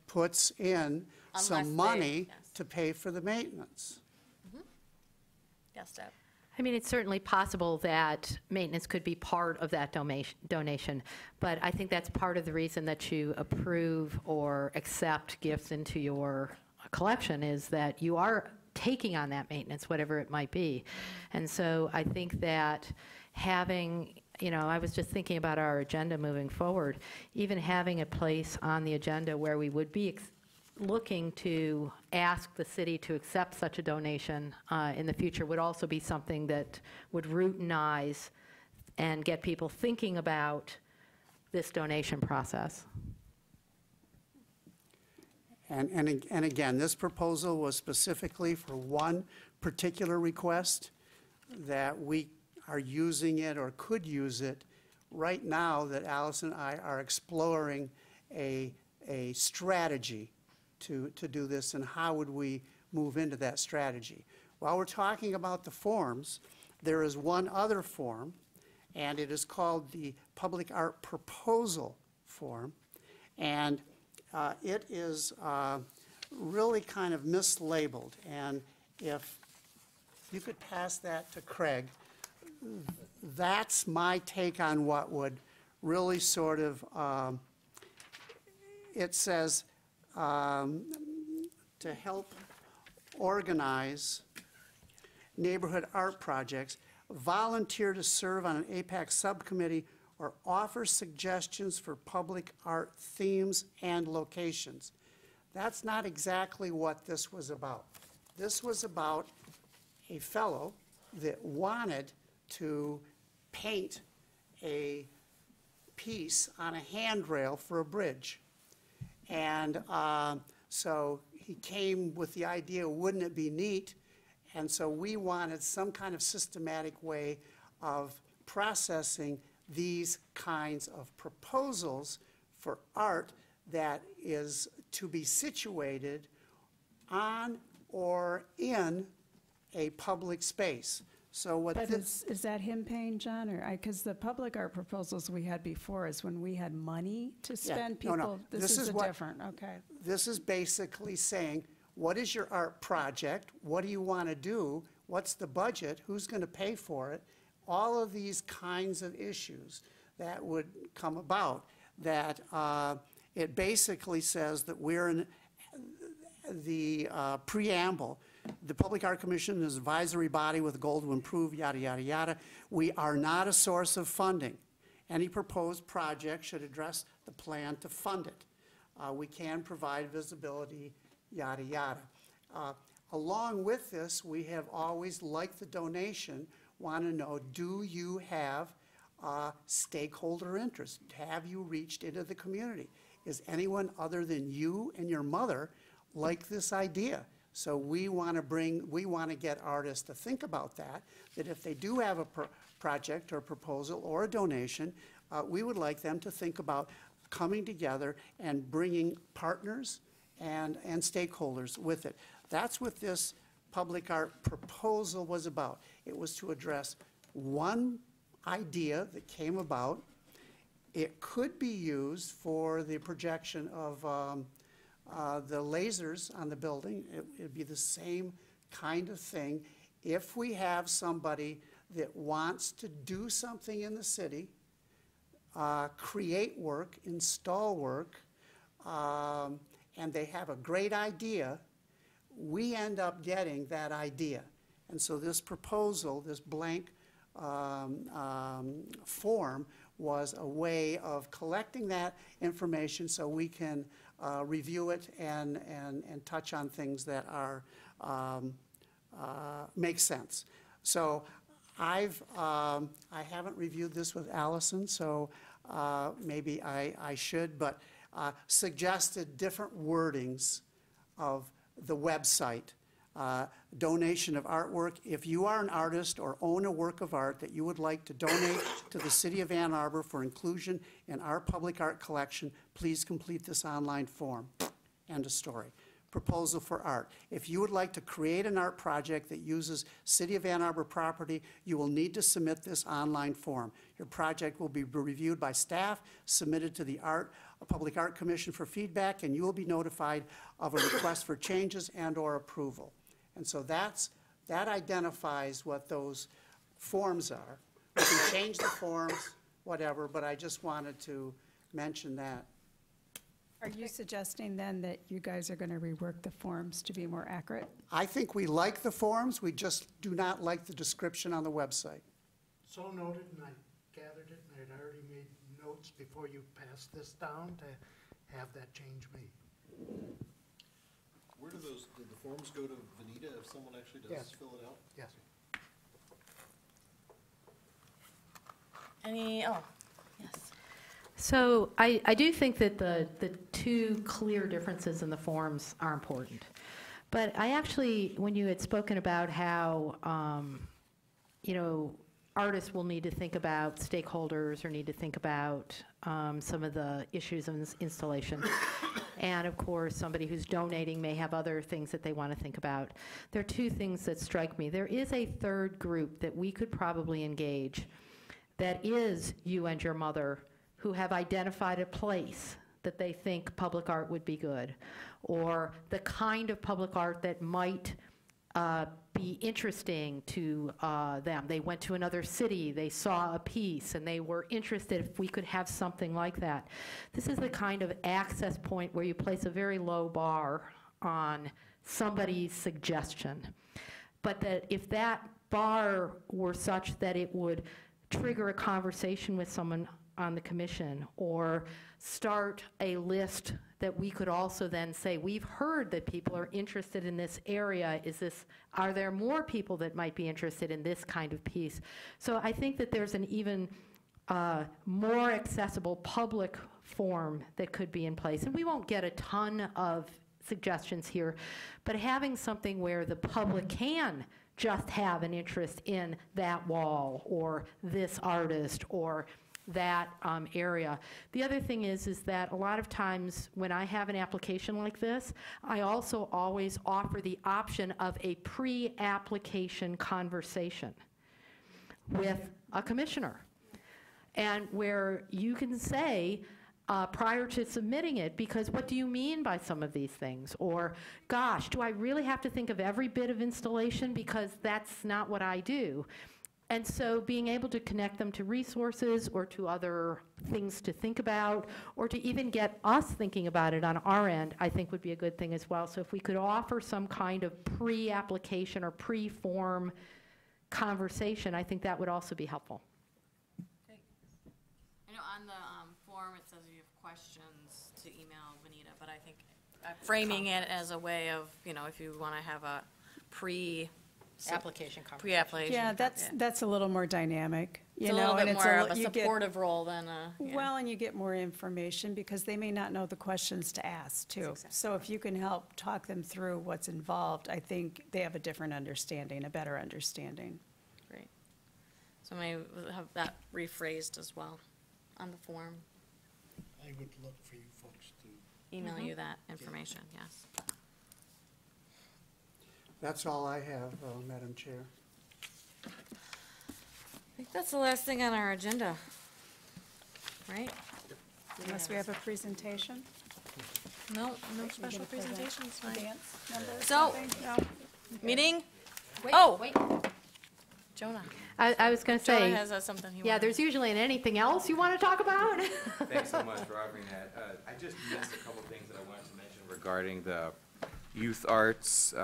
puts in Unless some they- money yes. to pay for the maintenance. Yes, Deb? I mean, it's certainly possible that maintenance could be part of that donation, but I think that's part of the reason that you approve or accept gifts into your collection is that you are taking on that maintenance, whatever it might be. And so I think that having, I was just thinking about our agenda moving forward, even having a place on the agenda where we would be looking to ask the city to accept such a donation in the future would also be something that would routinize and get people thinking about this donation process. And again, this proposal was specifically for one particular request that we are using it or could use it right now that Alice and I are exploring a strategy to do this and how would we move into that strategy. While we're talking about the forms, there is one other form, and it is called the Public Art Proposal Form. And it is really kind of mislabeled. And if you could pass that to Craig, that's my take on what would really sort of, it says, to help organize neighborhood art projects, volunteer to serve on an APAC subcommittee, or offer suggestions for public art themes and locations. That's not exactly what this was about. This was about a fellow that wanted to paint a piece on a handrail for a bridge. And so he came with the idea, wouldn't it be neat? And so we wanted some kind of systematic way of processing these kinds of proposals for art that is to be situated on or in a public space. So what But this, is that him paying, John, or, because the public art proposals we had before is when we had money to spend, no, no. people, This this is is a what- different, okay. this is basically saying, what is your art project? What do you want to do? What's the budget? Who's going to pay for it? All of these kinds of issues that would come about, that it basically says that we're in the preamble. The Public Art Commission is an advisory body with a goal to improve, yada, yada, yada. We are not a source of funding. Any proposed project should address the plan to fund it. We can provide visibility, yada, yada. Along with this, we have always, like the donation, want to know, do you have stakeholder interest? Have you reached into the community? Is anyone other than you and your mother like this idea? So we want to get artists to think about that if they do have a project or proposal or a donation, we would like them to think about coming together and bringing partners and stakeholders with it. That's what this public art proposal was about. It was to address one idea that came about. It could be used for the projection of the lasers on the building. It'd be the same kind of thing. If we have somebody that wants to do something in the city, create work, install work, and they have a great idea, we end up getting that idea. And so this proposal, this blank form, was a way of collecting that information so we can review it and touch on things that are make sense. So I haven't reviewed this with Allison, so maybe I should, but suggested different wordings of the website donation of artwork. If you are an artist or own a work of art that you would like to donate to the City of Ann Arbor for inclusion in our public art collection, please complete this online form. End of story. Proposal for art. If you would like to create an art project that uses City of Ann Arbor property, you will need to submit this online form. Your project will be reviewed by staff, submitted to the Public Art Commission for feedback, and you will be notified of a request for changes and/or approval. And so that identifies what those forms are. We can change the forms, whatever, but I just wanted to mention that. Are you suggesting then that you guys are going to rework the forms to be more accurate? I think we like the forms, we just do not like the description on the website. So noted, and I gathered it, and I'd already made notes before you passed this down to have that change made. Where do did the forms go to Vanita if someone actually does Yes. fill it out? Yes. Yes. So I do think that the two clear differences in the forms are important. But I actually, when you had spoken about how, artists will need to think about stakeholders or need to think about some of the issues of installation. And of course, somebody who's donating may have other things that they want to think about. There are two things that strike me. There is a third group that we could probably engage that is you and your mother, who have identified a place that they think public art would be good, or the kind of public art that might be interesting to them. They went to another city, they saw a piece, and they were interested if we could have something like that. This is the kind of access point where you place a very low bar on somebody's suggestion. But that if that bar were such that it would trigger a conversation with someone on the commission, or start a list that we could also then say, we've heard that people are interested in this area. Are there more people that might be interested in this kind of piece? So I think that there's an even more accessible public form that could be in place. And we won't get a ton of suggestions here, but having something where the public can just have an interest in that wall or this artist or that area. The other thing is that a lot of times when I have an application like this, I also always offer the option of a pre-application conversation with a commissioner, and where you can say, prior to submitting it, because what do you mean by some of these things? Or, gosh, do I really have to think of every bit of installation, because that's not what I do? And so being able to connect them to resources or to other things to think about, or to even get us thinking about it on our end, I think would be a good thing as well. So if we could offer some kind of pre-application or pre-form conversation, I think that would also be helpful. Great. I know on the form it says if you have questions to email Vanita, but I think framing it as a way of, if you want to have a Application conversation. pre-application. Yeah, that's a little more dynamic, It's a little bit and more of a you get- supportive role than a. Yeah. Well, and you get more information because they may not know the questions to ask, too. So if you can help talk them through what's involved, I think they have a different understanding, a better understanding. Great. So maybe we'll have that rephrased as well on the form. I would look for you folks to. Email you that information, yes. That's all I have, Madam Chair. I think that's the last thing on our agenda, right? Unless we have a presentation? No You're special gonna present presentations, a fine. Dance number or So- something? No? Meeting? Wait, Oh. wait. Jonah. I was going to Jonah say, has something he wants. yeah, there's usually anything else you want to talk about? Thanks so much for offering that. I just missed a couple things that I wanted to mention regarding the youth arts,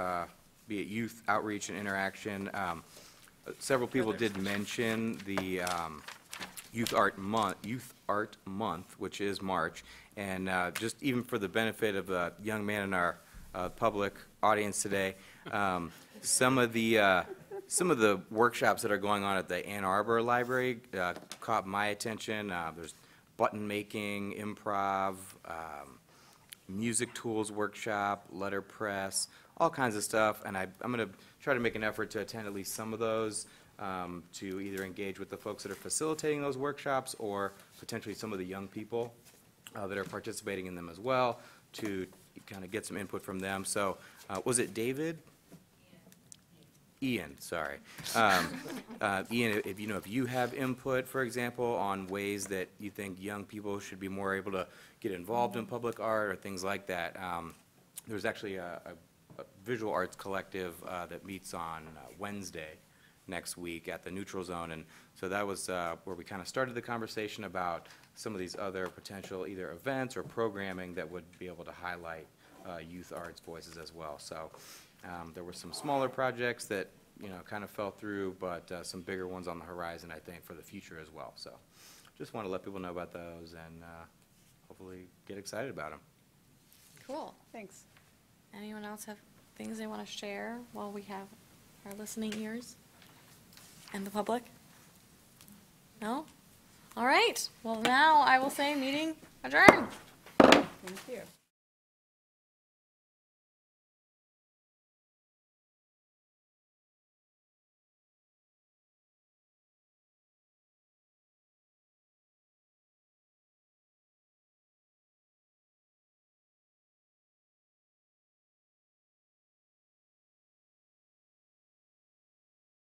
be it youth outreach and interaction. Several people did mention the Youth Art Month, which is March, and just even for the benefit of the young man in our public audience today, some of the workshops that are going on at the Ann Arbor Library caught my attention. There's button making, improv, music tools workshop, letterpress, all kinds of stuff. And I'm going to try to make an effort to attend at least some of those, to either engage with the folks that are facilitating those workshops or potentially some of the young people that are participating in them as well, to kind of get some input from them. So was it David? Ian, sorry. Ian, if you have input, for example, on ways that you think young people should be more able to get involved in public art or things like that, there's actually a visual arts collective that meets on Wednesday next week at the Neutral Zone. And so that was where we kind of started the conversation about some of these other potential either events or programming that would be able to highlight youth arts voices as well. So there were some smaller projects that, kind of fell through, but some bigger ones on the horizon, I think, for the future as well. So just want to let people know about those and hopefully get excited about them. Cool. Thanks. Anyone else have things they want to share while we have our listening ears and the public? No? All right. Well, now I will say meeting adjourned. Thank you.